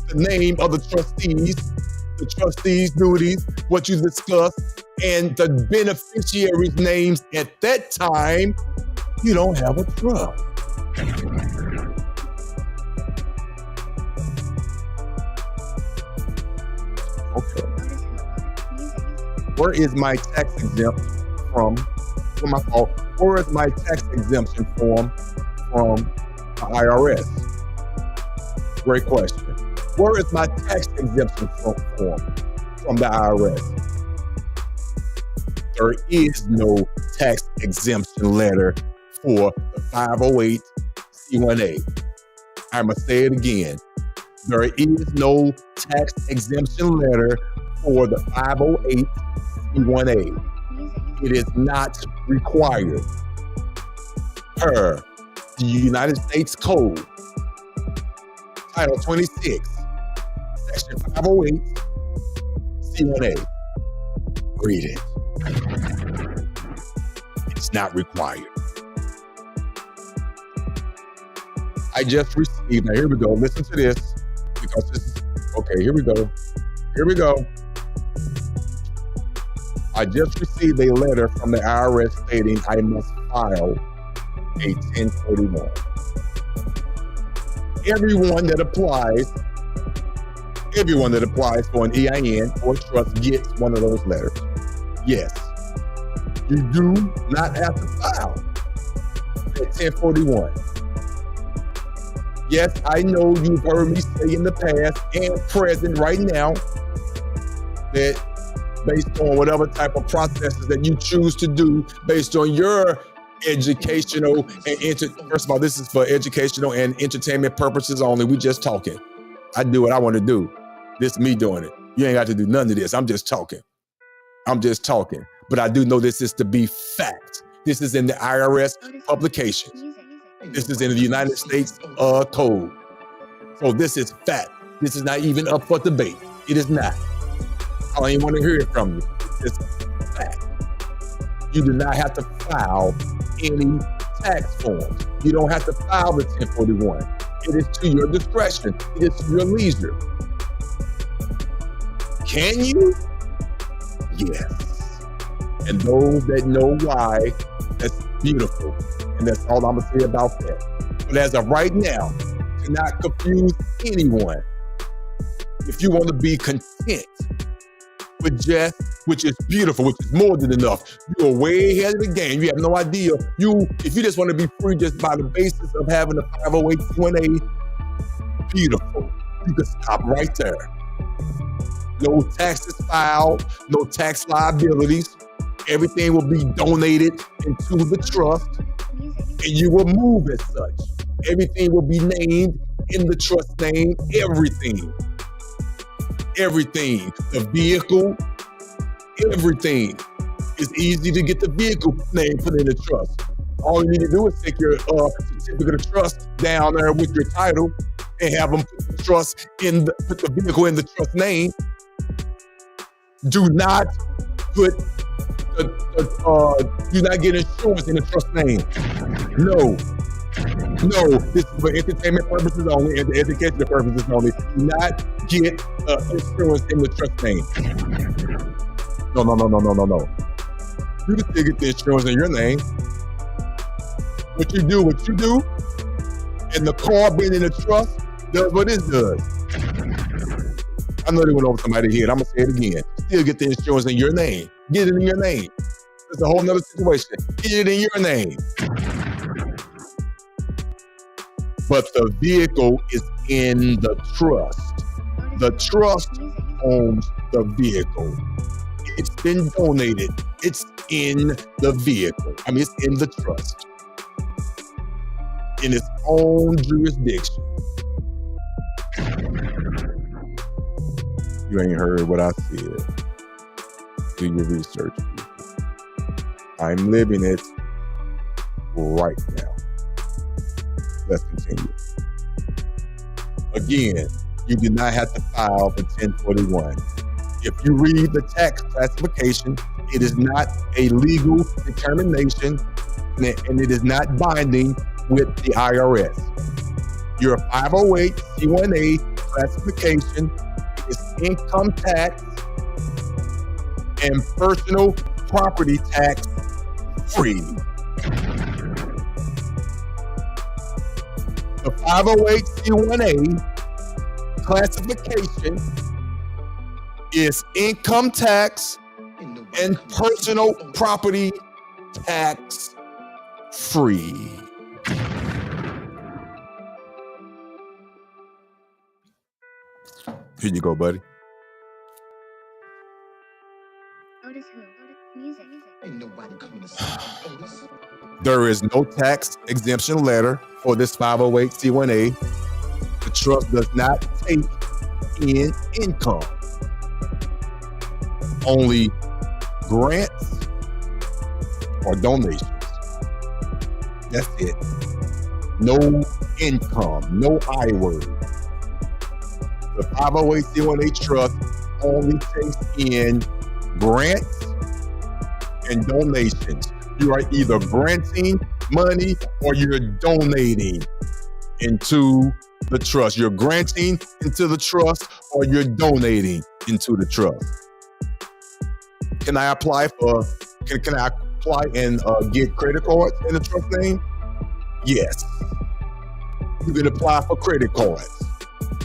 the name of the trustees' duties, what you discussed, and the beneficiaries' names at that time, you don't have a trust. Okay. Where is my tax exempt from? Where is my tax exemption form from the IRS? Great question. Where is my tax exemption form from the IRS? There is no tax exemption letter for the 508c1a. I'm going to say it again. There is no tax exemption letter for the 508c1a. It is not required per the United States Code, Title 26, Section 508c1a. Read it. It's not required. I just received, now here we go, listen to this, because this is, okay, here we go. I just received a letter from the IRS stating I must file a 1041. Everyone that applies for an EIN or trust gets one of those letters. Yes, you do not have to file a 1041. Yes, I know you've heard me say in the past and present right now that based on whatever type of processes that you choose to do based on your educational and first of all, this is for educational and entertainment purposes only. We just talking. I do what I want to do. This is me doing it. You ain't got to do none of this. I'm just talking. But I do know this is to be fact. This is in the IRS publications. This is in the United States code. So this is fact. This is not even up for debate. It is not. I don't even want to hear it from you. It's fact. You do not have to file any tax forms. You don't have to file the 1041. It is to your discretion. It is to your leisure. Can you? Yes. And those that know why, that's beautiful. And that's all I'm gonna say about that. But as of right now, to not confuse anyone, if you want to be content with just, which is beautiful, which is more than enough, you are way ahead of the game. You have no idea. If you just want to be free just by the basis of having a 508(c)(1)(a), beautiful. You can stop right there. No taxes filed, no tax liabilities. Everything will be donated into the trust, and you will move as such. Everything will be named in the trust name, everything. Everything, the vehicle, everything. It's easy to get the vehicle name put in the trust. All you need to do is take your certificate of trust down there with your title and have them put the trust put the vehicle in the trust name. Do not put do not get insurance in the trust name. No, this is for entertainment purposes only and educational purposes only. Do not get insurance in the trust name. No. You can still get the insurance in your name. What you do, and the car being in the trust does what it does. I know they went over somebody's head. I'm gonna say it again. Still get the insurance in your name. Get it in your name. It's a whole nother situation. Get it in your name. But the vehicle is in the trust. The trust owns the vehicle. It's been donated. It's in the vehicle. It's in the trust. In its own jurisdiction. You ain't heard what I said. Do your research. I'm living it right now. Let's continue. Again, you do not have to file the 1041. If you read the tax classification, it is not a legal determination and it is not binding with the IRS. Your 508(c)(1)(a) classification is income tax and personal property tax free. The 508(c)(1)(a) classification is income tax and personal property tax free. Here you go, buddy. OtisWho. Music. Ain't nobody coming to see Otis. There is no tax exemption letter for this 508(c)(1)(a). The trust does not take in income. Only grants or donations. That's it. No income, no I word. The 508(c)(1)(a) trust only takes in grants and donations. You are either granting money or you're donating into the trust. You're granting into the trust or you're donating into the trust. Can I apply and get credit cards in the trust name? Yes. You can apply for credit cards.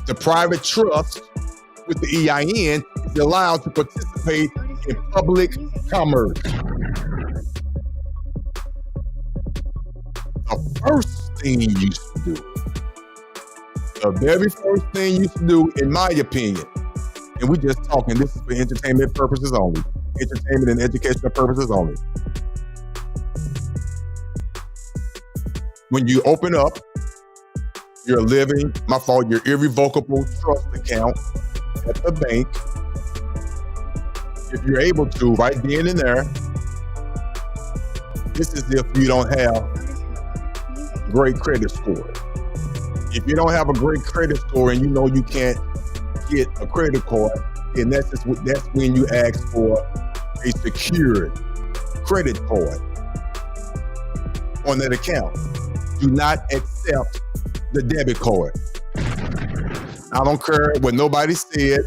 The private trust with the EIN is allowed to participate in public commerce. The first thing you should do, the very first thing you should do, in my opinion, And we just talking. This is for entertainment purposes only. Entertainment and educational purposes only. When you open up your your irrevocable trust account at the bank, if you're able to, right then and there, this is if you don't have great credit score. If you don't have a great credit score and you know you can't get a credit card, then that's when you ask for a secured credit card on that account. Do not accept the debit card. I don't care what nobody said,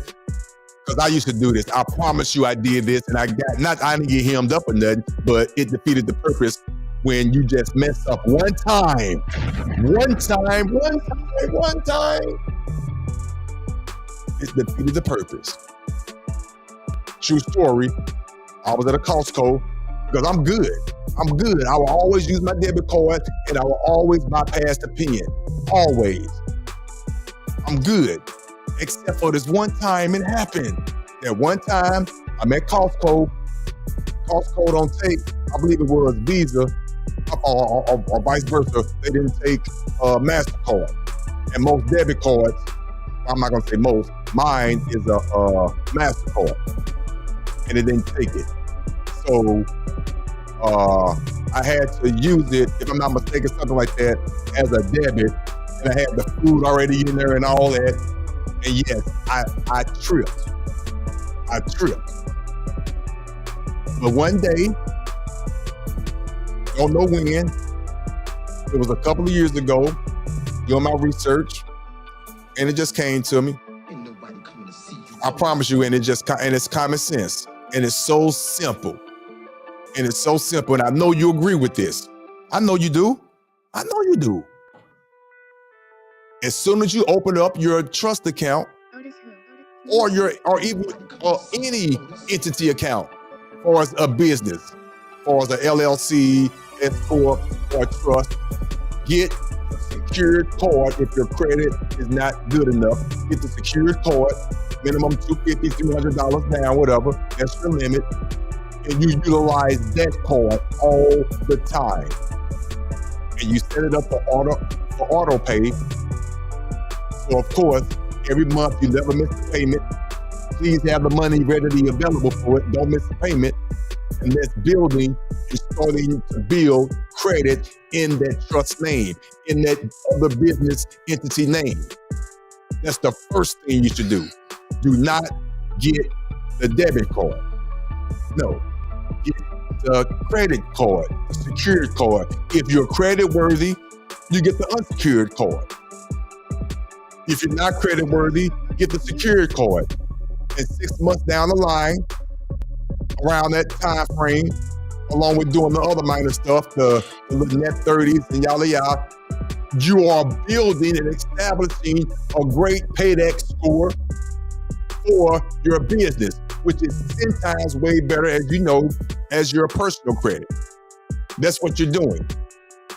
because I used to do this. I promise you I did this, and I didn't get hemmed up or nothing, but it defeated the purpose when you just mess up one time. It defeated the purpose. True story. I was at a Costco because I'm good. I will always use my debit card, and I will always bypass the PIN. Always. I'm good. Except for this one time it happened. That one time I'm at Costco. Costco don't take, I believe it was Visa or vice versa. They didn't take MasterCard. And most debit cards, I'm not gonna say most, mine is a MasterCard. And it didn't take it. So I had to use it, if I'm not mistaken, something like that, as a debit. And I had the food already in there and all that. And yes, I tripped. But one day, don't know when, it was a couple of years ago, doing my research, and it just came to me. Ain't nobody coming to see you. I promise you, and it's common sense. And it's so simple. And I know you agree with this. I know you do. As soon as you open up your trust account, OtisWho. or even any entity account, or as a business, or as an LLC, S corp, or trust, get a secured card. If your credit is not good enough, get the secured card, minimum $250, $300 down, whatever. That's your limit, and you utilize that card all the time. And you set it up for auto pay. So of course, every month you never miss the payment. Please have the money readily available for it. Don't miss the payment. And that's building and starting to build credit in that trust name, in that other business entity name. That's the first thing you should do. Do not get the debit card. No, get the credit card, the secured card. If you're credit worthy, you get the unsecured card. If you're not credit worthy, get the secured card. And 6 months down the line, around that time frame, along with doing the other minor stuff, the net 30s and yada yada, you are building and establishing a great payback score for your business, which is 10 times way better, as you know, as your personal credit. That's what you're doing.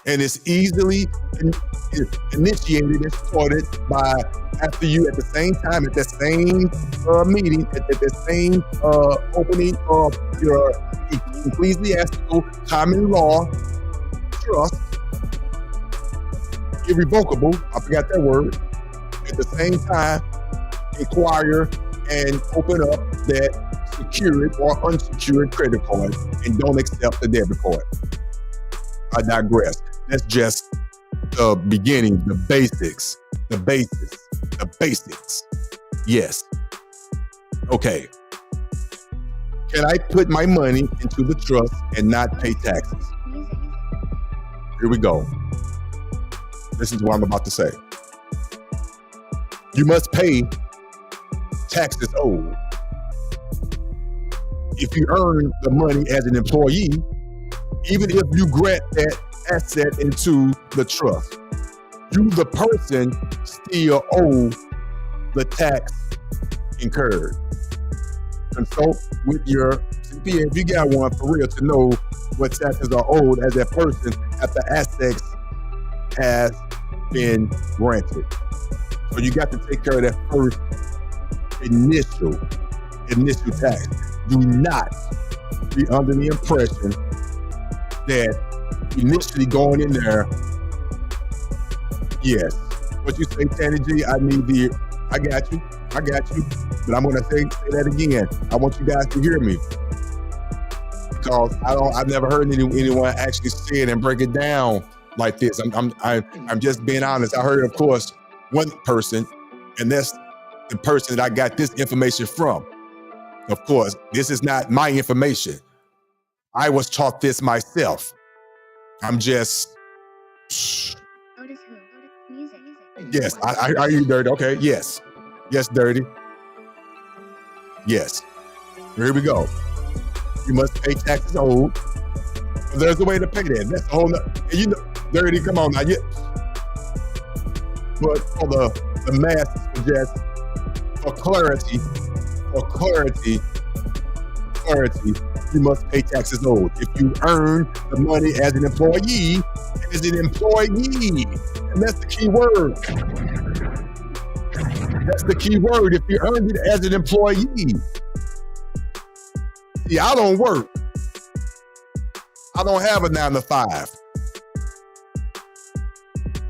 And it's easily initiated and started by, after you at the same time, at the same meeting, at the same opening of your ecclesiastical common law trust, irrevocable, I forgot that word, at the same time, inquire and open up that secured or unsecured credit card, and don't accept the debit card. I digress. That's just the beginning, the basics. Yes. Okay. Can I put my money into the trust and not pay taxes? Music. Here we go. Listen to what I'm about to say. You must pay taxes owed. If you earn the money as an employee, even if you grant that asset into the trust, you, the person, still owe the tax incurred. Consult with your CPA, if you got one, for real, to know what taxes are owed as that person after assets has been granted. So you got to take care of that first initial tax. Do not be under the impression that initially going in there, yes. What you say, Tanny G, I got you. But I'm gonna say that again. I want you guys to hear me. Because I've never heard anyone actually say it and break it down like this. I'm just being honest. I heard, of course, one person, and that's the person that I got this information from. Of course, this is not my information. I was taught this myself. I'm just. OtisWho. Music. Yes, I hear you, Dirty. Okay, yes. Yes, Dirty. Yes. Here we go. You must pay taxes owed. There's a way to pay that. That's a whole nother. You know, Dirty, come on now. But for the masses, for clarity, you must pay taxes owed. If you earn the money as an employee, and that's the key word. That's the key word. If you earned it as an employee. See, I don't work. I don't have a 9 to 5.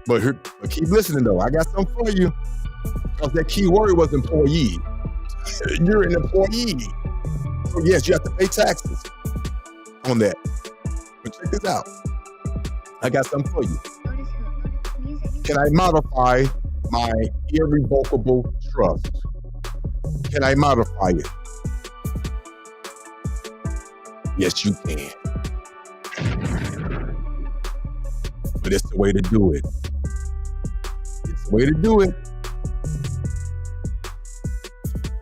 But keep listening though. I got something for you. Because that key word was employee. You're an employee. So yes, you have to pay taxes on that. But check this out. I got something for you. Can I modify my irrevocable trust? Can I modify it? Yes, you can. But it's the way to do it. It's the way to do it.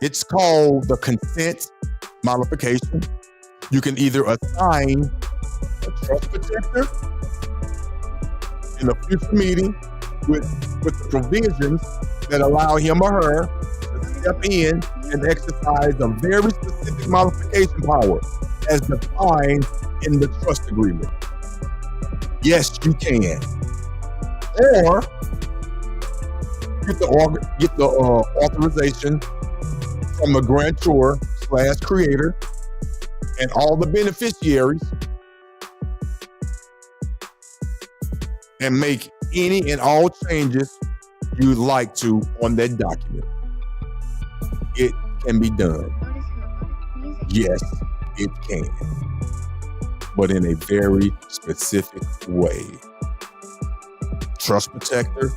It's called the consent modification. You can either assign a trust protector in a future meeting with the provisions that allow him or her to step in and exercise a very specific modification power as defined in the trust agreement. Yes, you can. Or get the authorization from the grantor/creator and all the beneficiaries and make any and all changes you'd like to on that document. It can be done. Yes, it can. But in a very specific way. Trust protector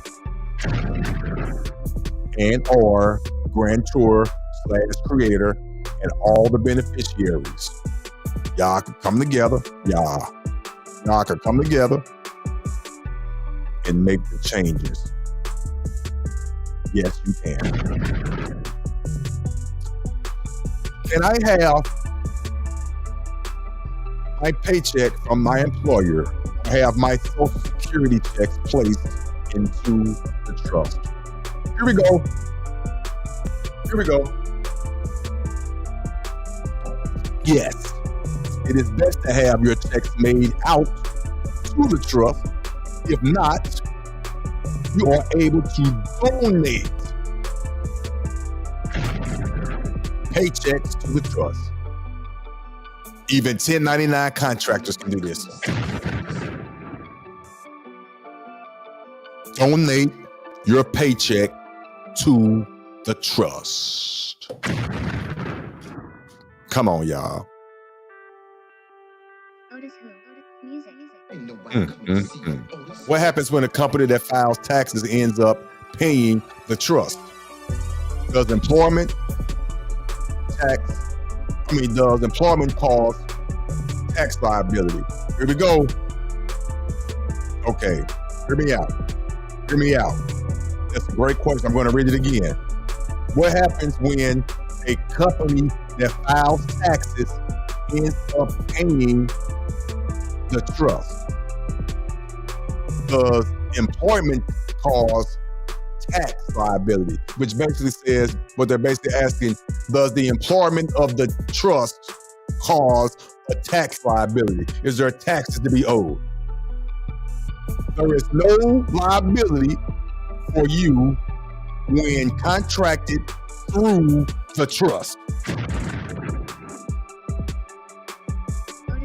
and or grantor/creator and all the beneficiaries. Y'all can come together. Y'all can come together and make the changes. Yes, you can. Can I have my paycheck from my employer? I have my Social Security checks placed into the trust. Here we go. Yes, it is best to have your checks made out to the trust. If not, you are able to donate paychecks to the trust. Even 1099 contractors can do this. Donate your paycheck to the trust. Come on, y'all. What happens when a company that files taxes ends up paying the trust? Does employment cause tax liability? Here we go. Okay, hear me out. That's a great question. I'm going to read it again. What happens when a company that files taxes ends up paying the trust? Does employment cause tax liability? Which basically says, what they're basically asking, does the employment of the trust cause a tax liability? Is there taxes to be owed? There is no liability for you when contracted through the trust.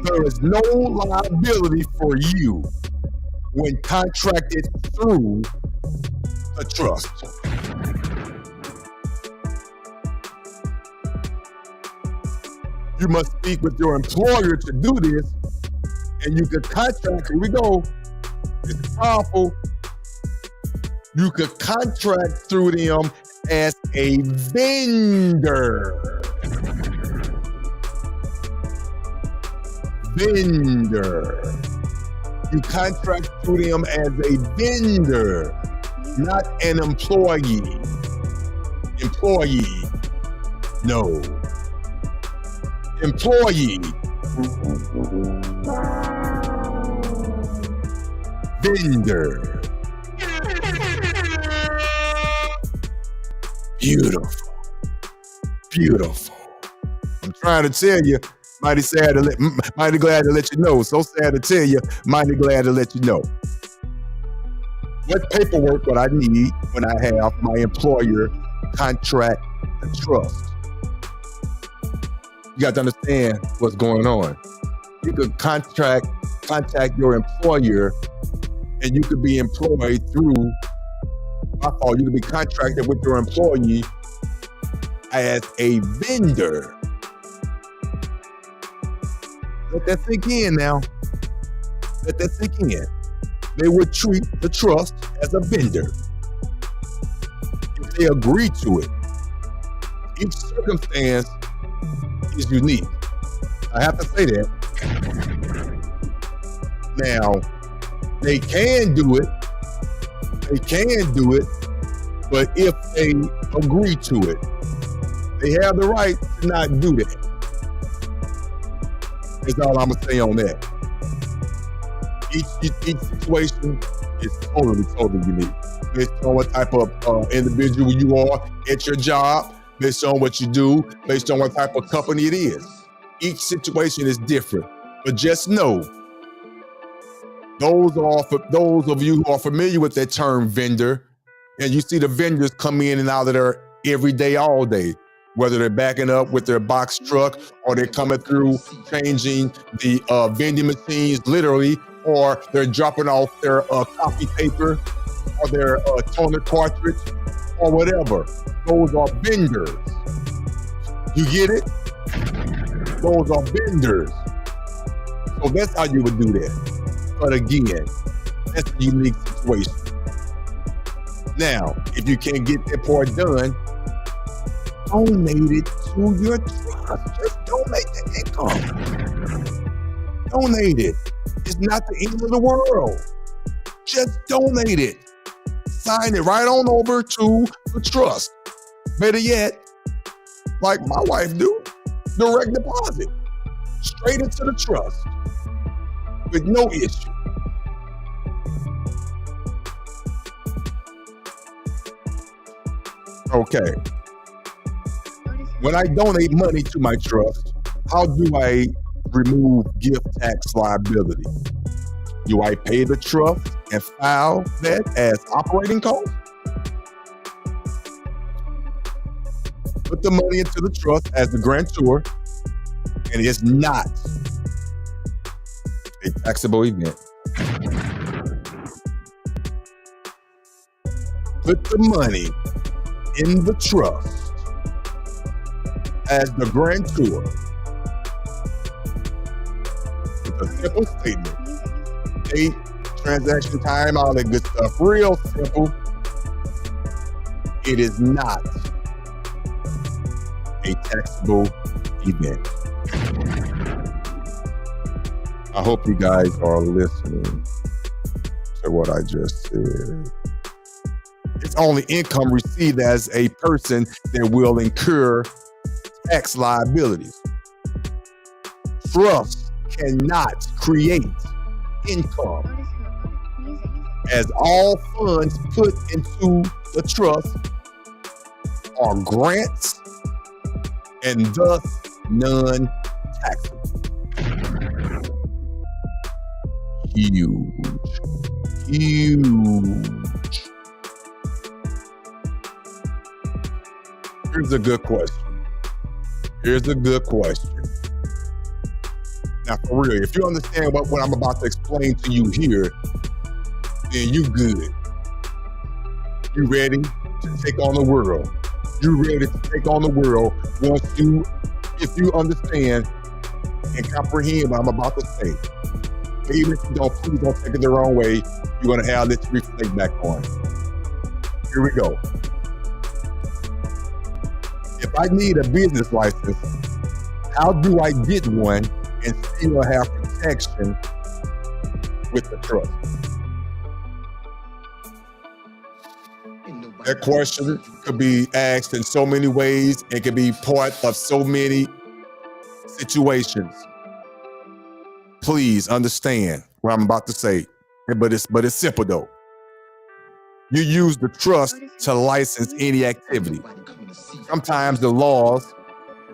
There is no liability for you when contracted through the trust. You must speak with your employer to do this, and you could contract. Here we go. It's powerful. You could contract through them as a vendor. Vendor. You contract through them as a vendor, not an employee. Employee. No. Employee. Vendor. Beautiful. Beautiful. I'm trying to tell you, mighty glad to let you know. So sad to tell you, mighty glad to let you know. What paperwork would I need when I have my employer contract the trust? You got to understand what's going on. You could contact your employer, and you could be employed through, you could be contracted with your employee as a vendor. Let that sink in now. Let that sink in. They would treat the trust as a vendor if they agree to it. Each circumstance is unique. I have to say that. Now, they can do it. They can do it, but if they agree to it, they have the right to not do that. That's all I'm gonna say on that. Each situation is totally unique, based on what type of individual you are at your job, based on what you do, based on what type of company it is. Each situation is different, but just know, those of you who are familiar with that term vendor, and you see the vendors come in and out of there every day, all day, whether they're backing up with their box truck or they're coming through changing the vending machines literally, or they're dropping off their copy paper or their toner cartridge or whatever. Those are vendors. You get it? Those are vendors. So that's how you would do that. But again, that's a unique situation. Now, if you can't get that part done, donate it to your trust. Just donate the income. Donate it. It's not the end of the world. Just donate it. Sign it right on over to the trust. Better yet, like my wife do, direct deposit. Straight into the trust. With no issue. Okay. When I donate money to my trust, how do I remove gift tax liability? Do I pay the trust and file that as operating cost? Put the money into the trust as the grantor, and it's not a taxable event. Put the money in the trust as the grantor with a simple statement. Date, transaction time, all that good stuff. Real simple. It is not a taxable event. I hope you guys are listening to what I just said. It's only income received as a person that will incur tax liabilities. Trust cannot create income, as all funds put into the trust are grants and thus non-taxable. Huge. Here's a good question. Here's a good question. Now, for real, if you understand what I'm about to explain to you here, then you good. You ready to take on the world. You ready to take on the world if you understand and comprehend what I'm about to say. But even if you don't, please don't take it the wrong way. You're going to have this to reflect back on. Here we go. If I need a business license, how do I get one and still have protection with the trust? That question could be asked in so many ways. It could be part of so many situations. Please understand what I'm about to say, but it's simple though. You use the trust to license any activity. Sometimes the laws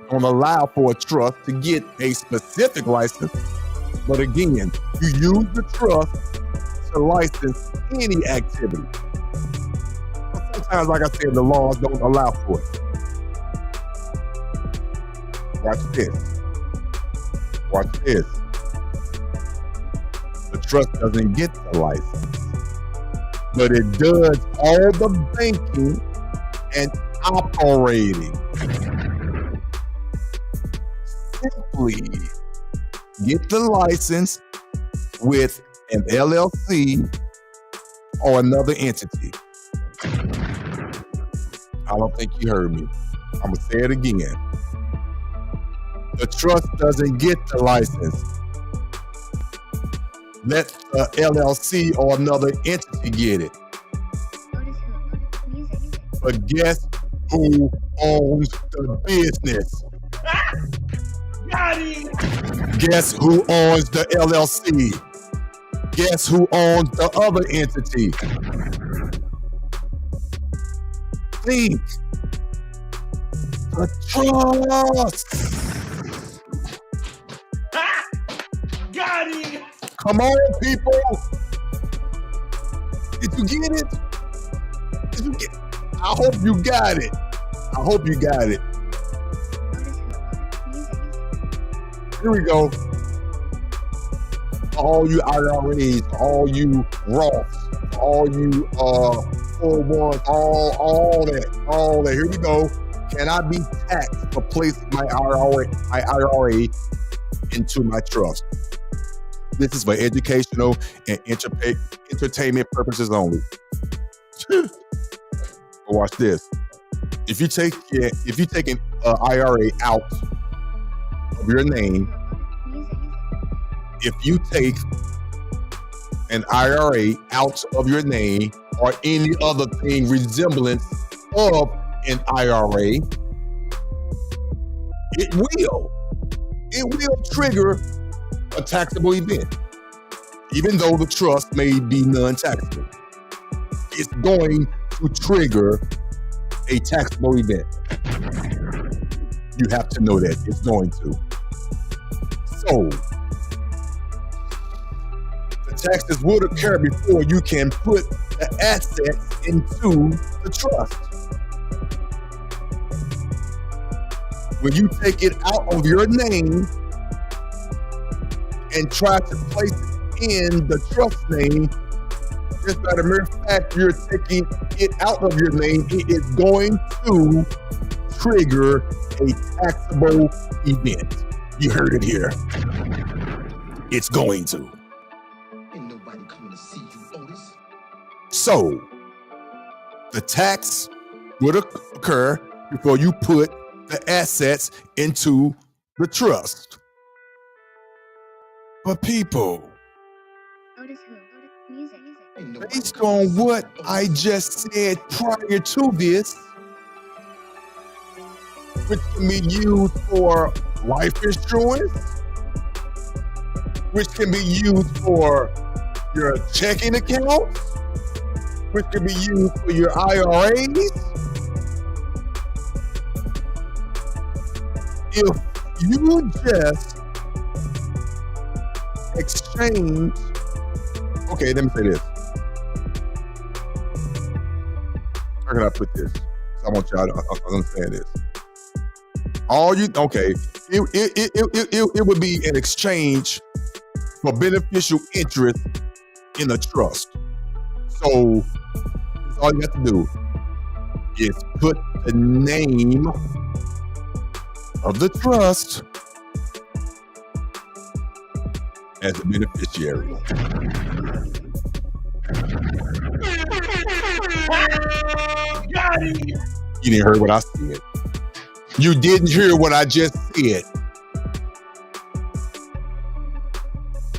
don't allow for a trust to get a specific license, but again, you use the trust to license any activity. Sometimes, like I said, the laws don't allow for it. Watch this. Watch this. The trust doesn't get the license, but it does all the banking and operating. Simply get the license with an LLC or another entity. I don't think you heard me. I'm gonna say it again. The trust doesn't get the license. Let the LLC or another entity get it. OtisWho. Music. But guess who owns the business? Got him. Guess who owns the LLC? Guess who owns the other entity? Think. The trust. Got him. Come on, people. Did you get it? Did you get it? I hope you got it. I hope you got it. OtisWho. Music. Here we go. All you IRAs, all you Roths, all you 401s, all that. Here we go. Can I be taxed for placing my IRA into my trust? This is for educational and entertainment purposes only. Watch this. If you take an IRA out of your name, Music. if you take an IRA out of your name or any other thing resemblance of an IRA, it will trigger a taxable event. Even though the trust may be non-taxable, it's going to trigger a taxable event. You have to know that it's going to. So, the taxes would occur before you can put the assets into the trust. When you take it out of your name and try to place it in the trust name, just by the mere fact you're taking it out of your name, it is going to trigger a taxable event. You heard it here. It's going to. Ain't nobody coming to see you, Otis. So, the tax would occur before you put the assets into the trust. But people, OtisWho. Music. Ain't nobody based coming to on see what you, I Otis. just said prior to this, which can be used for life insurance, which can be used for your checking account, which can be used for your IRAs. If you just exchange, okay, let me say this. How can I put this? I want y'all to understand this. All you okay? It would be an exchange for beneficial interest in a trust. So all you have to do is put the name of the trust as the beneficiary. Got it. You didn't hear what I said. You didn't hear what I just said.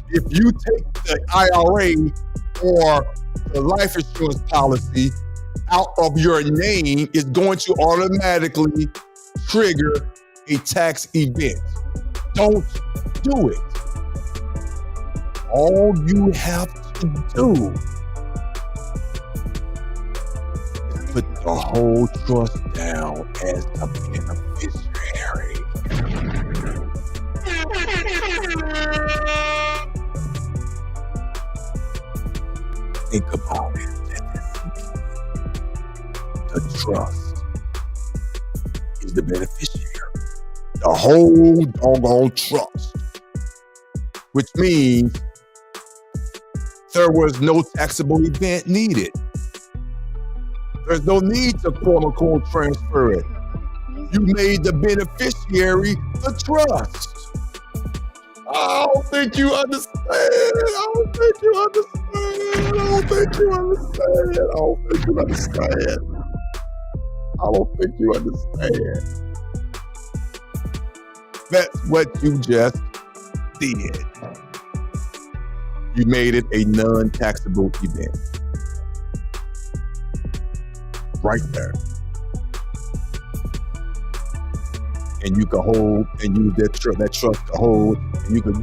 If you take the IRA or the life insurance policy out of your name, it's going to automatically trigger a tax event. Don't do it. All you have to do is put the whole trust down as a beneficiary. Think about it. The trust is the beneficiary. The whole doggone trust. Which means there was no taxable event needed. There's no need to quote unquote transfer it. You made the beneficiary the trust. I don't think you understand. I don't think you understand. I don't think you understand. I don't think you understand. I don't think you understand. That's what you just did. You made it a non-taxable event. Right there. And you can hold and use that trust to hold, and you can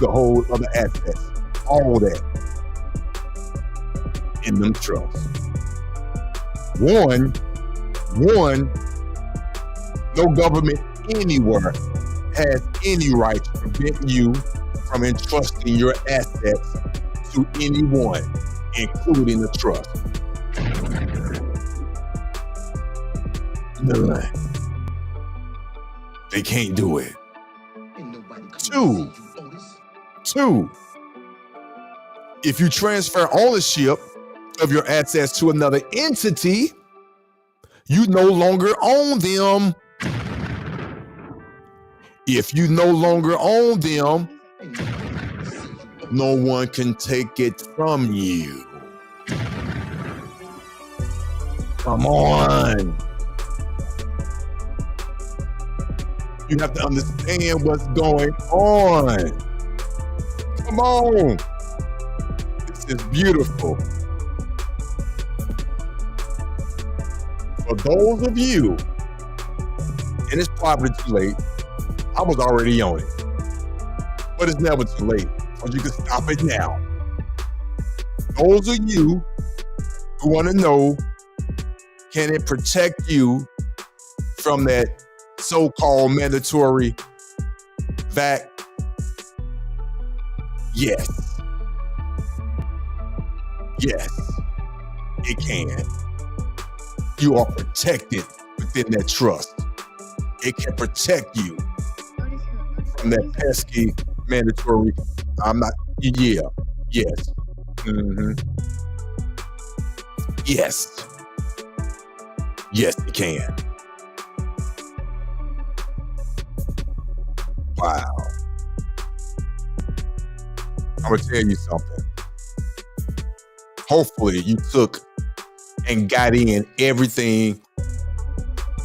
hold other assets, all that in them trusts. One, no government anywhere has any right to prevent you from entrusting your assets to anyone, including the trust. None. They can't do it. Ain't nobody coming Two. to see you, Otis. Two, if you transfer ownership of your assets to another entity, you no longer own them. If you no longer own them, Ain't nobody coming to see you, Otis. no one can take it from you. Come on. You have to understand what's going on. Come on. This is beautiful. For those of you, and it's probably too late, I was already on it. But it's never too late, so you can stop it now. Those of you who want to know, can it protect you from that so-called mandatory VAC? Yes. Yes, it can. You are protected within that trust. It can protect you OtisWho. from that pesky mandatory. Yes. Yes. Yes, it can. Wow. I'm gonna tell you something. Hopefully you took and got in everything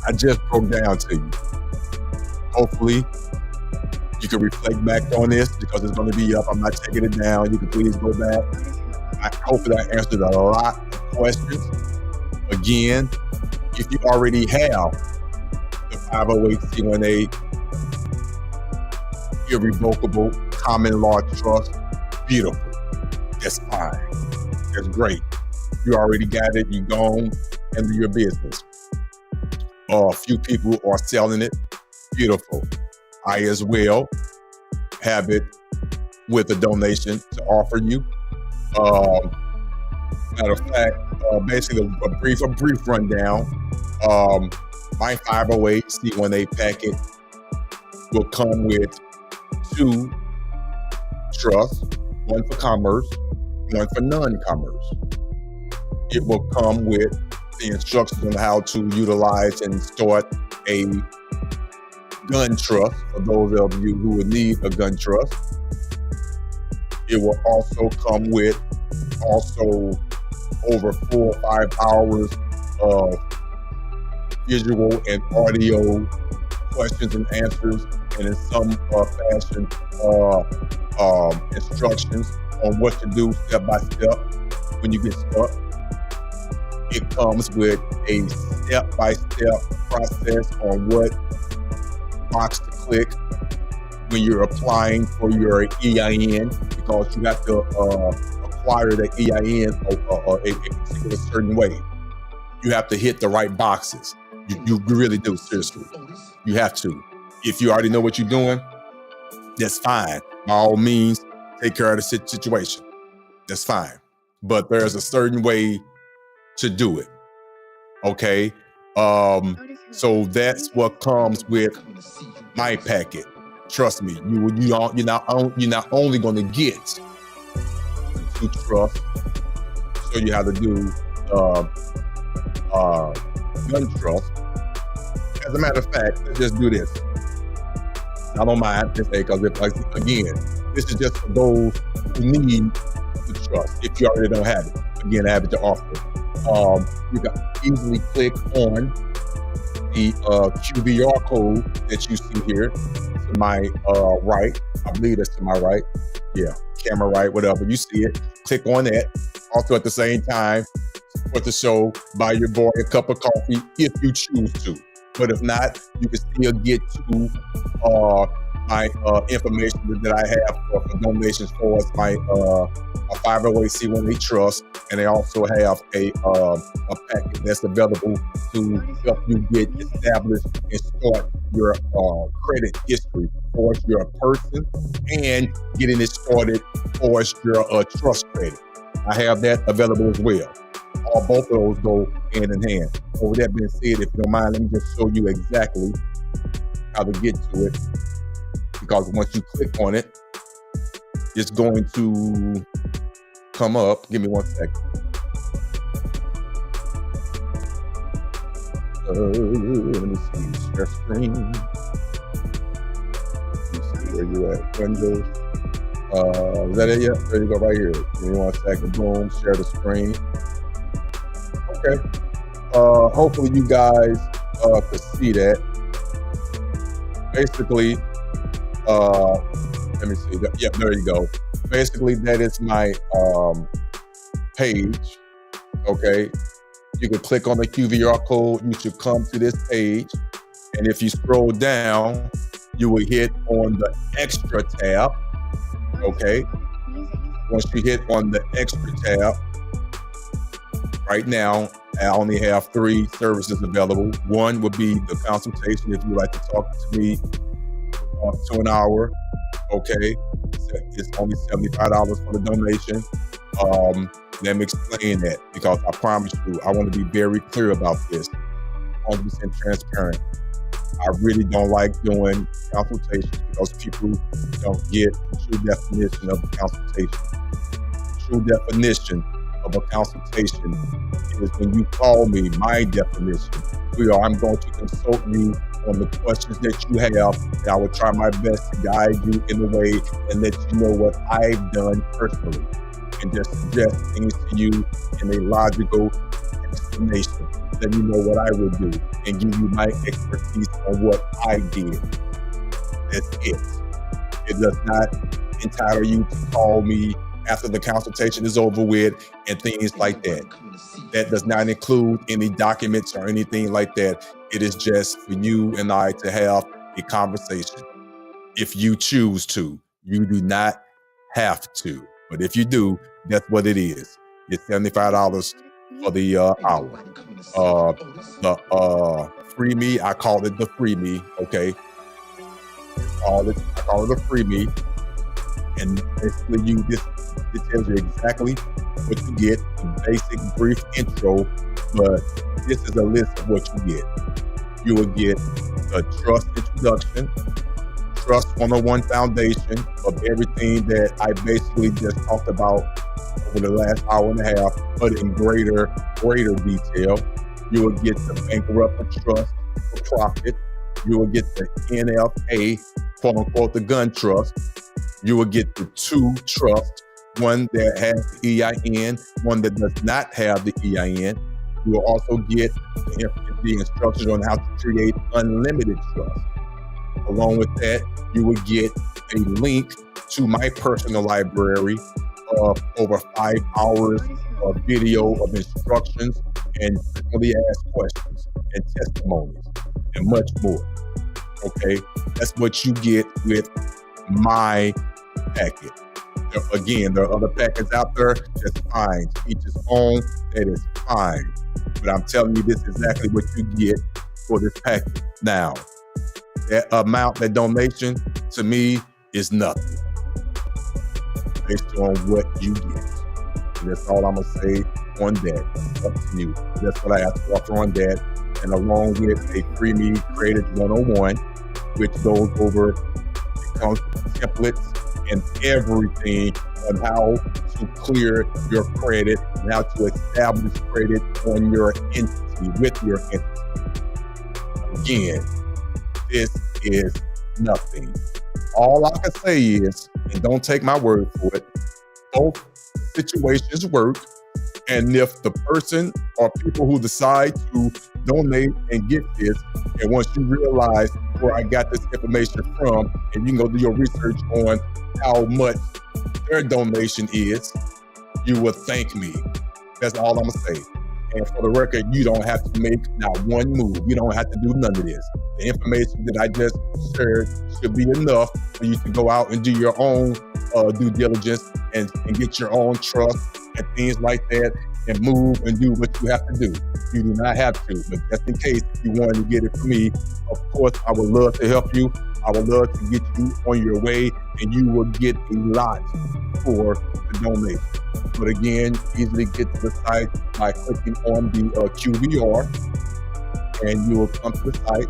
I just broke down to you. Hopefully you can reflect back on this because it's going to be up. I'm not taking it down. You can please go back. Hopefully I answered a lot of questions. Again, if you already have the 508c1a irrevocable common law trust, beautiful. That's fine. That's great. You already got it. You gone and do your business. A few people are selling it. Beautiful. I as well have it with a donation to offer you. Matter of fact, basically a brief rundown. My 508c1a packet will come with 2 trusts, one for commerce, one for non-commerce. It will come with the instructions on how to utilize and start a gun trust for those of you who would need a gun trust. It will also come with over 4 or 5 hours of visual and audio questions and answers, and in some fashion instructions on what to do step by step when you get stuck. It comes with a step-by-step process on what box to click when you're applying for your EIN, because you have to acquire the EIN a particular certain way. You have to hit the right boxes. You really do, seriously. You have to. If you already know what you're doing, that's fine. By all means, take care of the situation. That's fine. But there's a certain way to do it. Okay? So that's what comes with my packet. Trust me, you're not only going to get 2 trusts, show you how to do gun trust. As a matter of fact, let's just do this. I don't mind this, because again, this is just for those who need the trust. If you already don't have it, again, I have it to offer. You can easily click on the QVR code that you see here to my right. I believe that's to my right. Yeah, camera right, whatever. You see it. Click on that. Also, at the same time, support the show. Buy your boy a cup of coffee if you choose to. But if not, you can still get to my information that I have for donations towards my 508c1A trust, and they also have a packet that's available to help you get established and start your credit history for your person, and getting it started for your trust credit. I have that available as well. Both of those go hand in hand. So with that being said, if you don't mind, let me just show you exactly how to get to it. Because once you click on it, it's going to come up. Give me 1 second. Let me see. Share screen. Let me see where you at. Windows. Is that it yet? There you go, right here. Give me 1 second. Boom. Share the screen. Okay. Hopefully you guys could see that. Basically, let me see. Yep, there you go. Basically, that is my page. Okay. You can click on the QVR code. You should come to this page. And if you scroll down, you will hit on the extra tab. Okay. Once you hit on the extra tab, right now, I only have 3 services available. One would be the consultation if you'd like to talk to me up to an hour. Okay. It's only $75 for the donation. Let me explain that, because I promise you, I want to be very clear about this, 100% transparent. I really don't like doing consultations because people don't get the true definition of the consultation. The true definition of a consultation is when you call me. My definition, I'm going to consult you on the questions that you have, and I will try my best to guide you in the way and let you know what I've done personally, and just suggest things to you in a logical explanation. Let me know what I would do and give you my expertise on what I did. That's it. It does not entitle you to call me after the consultation is over with and things like that. That does not include any documents or anything like that. It is just for you and I to have a conversation. If you choose to, you do not have to. But if you do, that's what it is. It's $75 for the hour. The free me, I call it the free me. Okay. I call it a free me. And basically it tells you exactly what you get, a basic brief intro, but this is a list of what you get. You will get a trust introduction, Trust 101 foundation of everything that I basically just talked about over the last hour and a half, but in greater detail. You will get the bankrupt trust for profit. You will get the NFA, quote unquote, the gun trust. You will get the two trusts, one that has the EIN, one that does not have the EIN. You will also get the instructions on how to create unlimited trust. Along with that, you will get a link to my personal library of over 5 hours of video of instructions and frequently asked questions and testimonies and much more. Okay, that's what you get with my packet. Again, there are other packets out there. That's fine. Each his own. That is fine. But I'm telling you, this is exactly what you get for this packet. Now, that amount, that donation, to me, is nothing based on what you get. And that's all I'm going to say on that. It's up to you. That's what I have to offer on that. And along with a Free Me Created 101, which goes over, it comes with templates and everything on how to clear your credit and how to establish credit on your entity, with your entity. Again, this is nothing. All I can say is, and don't take my word for it, both situations work. And if the person or people who decide to donate and get this, and once you realize where I got this information from, and you can go do your research on how much their donation is, you will thank me. That's all I'm gonna say. And for the record, you don't have to make not one move. You don't have to do none of this. The information that I just shared should be enough for you to go out and do your own due diligence and get your own trust and things like that, and move and do what you have to do. You do not have to, but just in case if you wanted to get it from me, of course, I would love to help you. I would love to get you on your way, and you will get a lot for the donation. But again, easily get to the site by clicking on the QVR, and you will come to the site.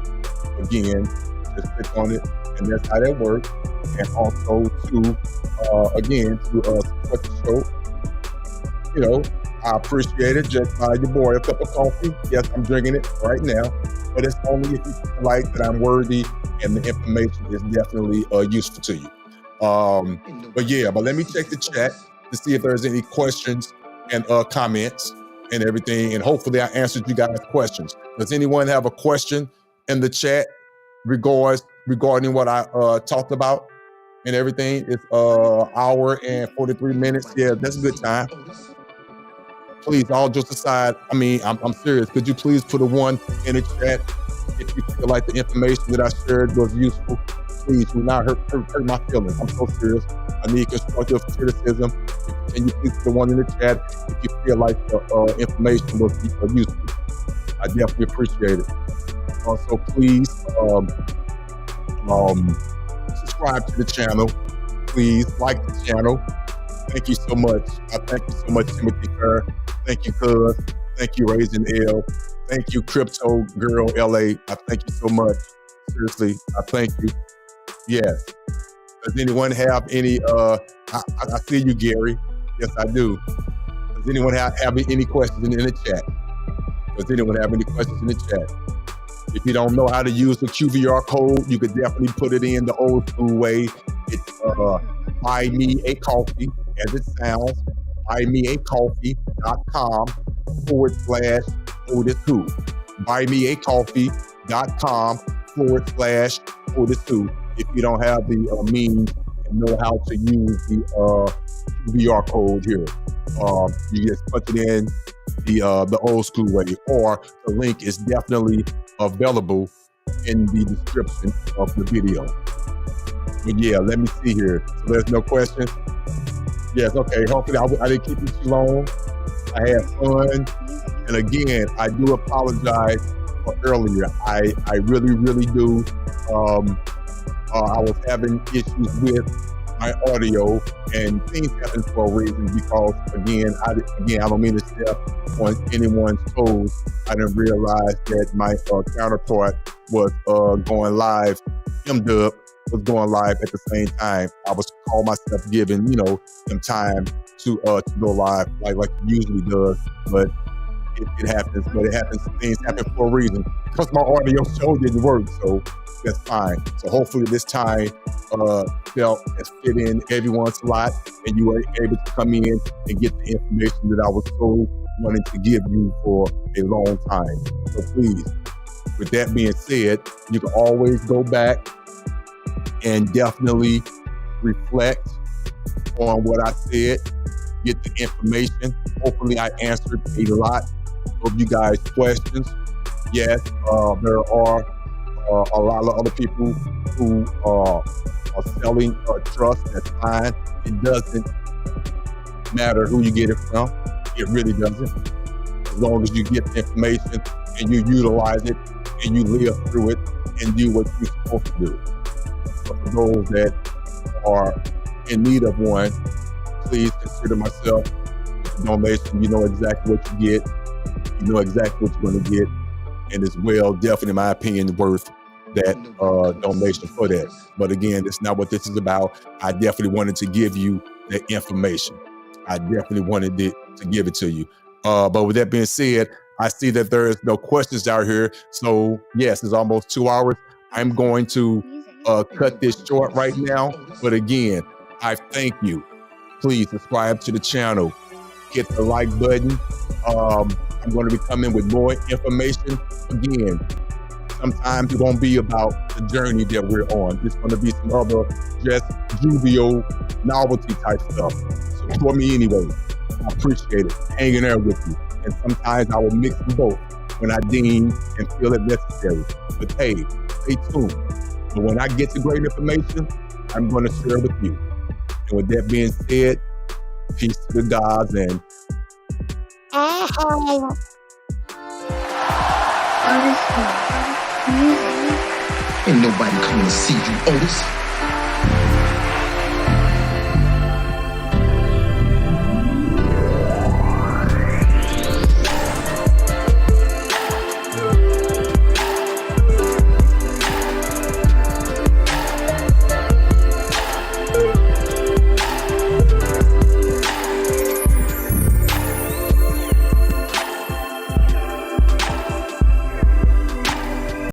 Again, just click on it, and that's how that works. And also to support the show. You know, I appreciate it. Just buy your boy a cup of coffee. Yes, I'm drinking it right now, but it's only if you feel like that I'm worthy and the information is definitely useful to you. But let me check the chat to see if there's any questions and comments and everything. And hopefully I answered you guys' questions. Does anyone have a question in the chat regarding what I talked about and everything? It's hour and 43 minutes. Yeah, that's a good time. Please, all jokes aside, I mean, I'm serious. Could you please put a 1 in the chat if you feel like the information that I shared was useful? Please do not hurt my feelings. I'm so serious. I need constructive criticism. Can you please put a 1 in the chat if you feel like the information was useful? I definitely appreciate it. Also, please subscribe to the channel. Please like the channel. Thank you so much. I thank you so much, Timothy Kerr. Thank you, Cuz. Thank you, Raising L. Thank you, Crypto Girl LA. I thank you so much. Seriously, I thank you. Yes. Does anyone have any, I see you, Gary. Yes, I do. Does anyone have any questions in the chat? Does anyone have any questions in the chat? If you don't know how to use the QVR code, you could definitely put it in the old school way. It's buy me a coffee, as it sounds, buymeacoffee.com/OtisWho. buymeacoffee.com/OtisWho. If you don't have the means and know how to use the QVR code here, you just put it in the old school way, or the link is definitely available in the description of the video. But yeah, let me see here. So there's no questions? Yes, okay. Hopefully I didn't keep you too long. I had fun. And again, I do apologize for earlier. I really, really do. I was having issues with my audio, and things happen for a reason, because again, I don't mean to step on anyone's toes. I didn't realize that my counterpart was going live, M-Dub, was going live at the same time, I was call myself giving, some time to go live like it usually does. But it happens. But it happens. Things happen for a reason. Because my audio show didn't work, so that's fine. So hopefully this time felt as fit in everyone's slot, and you were able to come in and get the information that I was so wanting to give you for a long time. So please, with that being said, you can always go back and definitely reflect on what I said, get the information. Hopefully I answered a lot of you guys' questions. Yes, there are a lot of other people who are selling trust. That's fine. It doesn't matter who you get it from. It really doesn't. As long as you get the information and you utilize it and you live through it and do what you're supposed to do. But for those that are in need of one, please consider myself with the donation. You know exactly what you get. You know exactly what you're going to get. And it's well, definitely, in my opinion, worth that donation for that. But again, it's not what this is about. I definitely wanted to give you the information. I definitely wanted to give it to you. But with that being said, I see that there is no questions out here. So yes, it's almost 2 hours. I'm going to cut this short right now. But again, I thank you. Please subscribe to the channel. Hit the like button. I'm going to be coming with more information. Again, sometimes it won't be about the journey that we're on. It's going to be some other just jovial novelty type stuff. Support me anyway. I appreciate it. Hanging there with you. And sometimes I will mix them both when I deem and feel it necessary. But hey, stay tuned. But when I get to great information, I'm going to share with you. And with that being said, peace to the gods and OtisWho. Music. Ain't nobody coming to see you, Otis.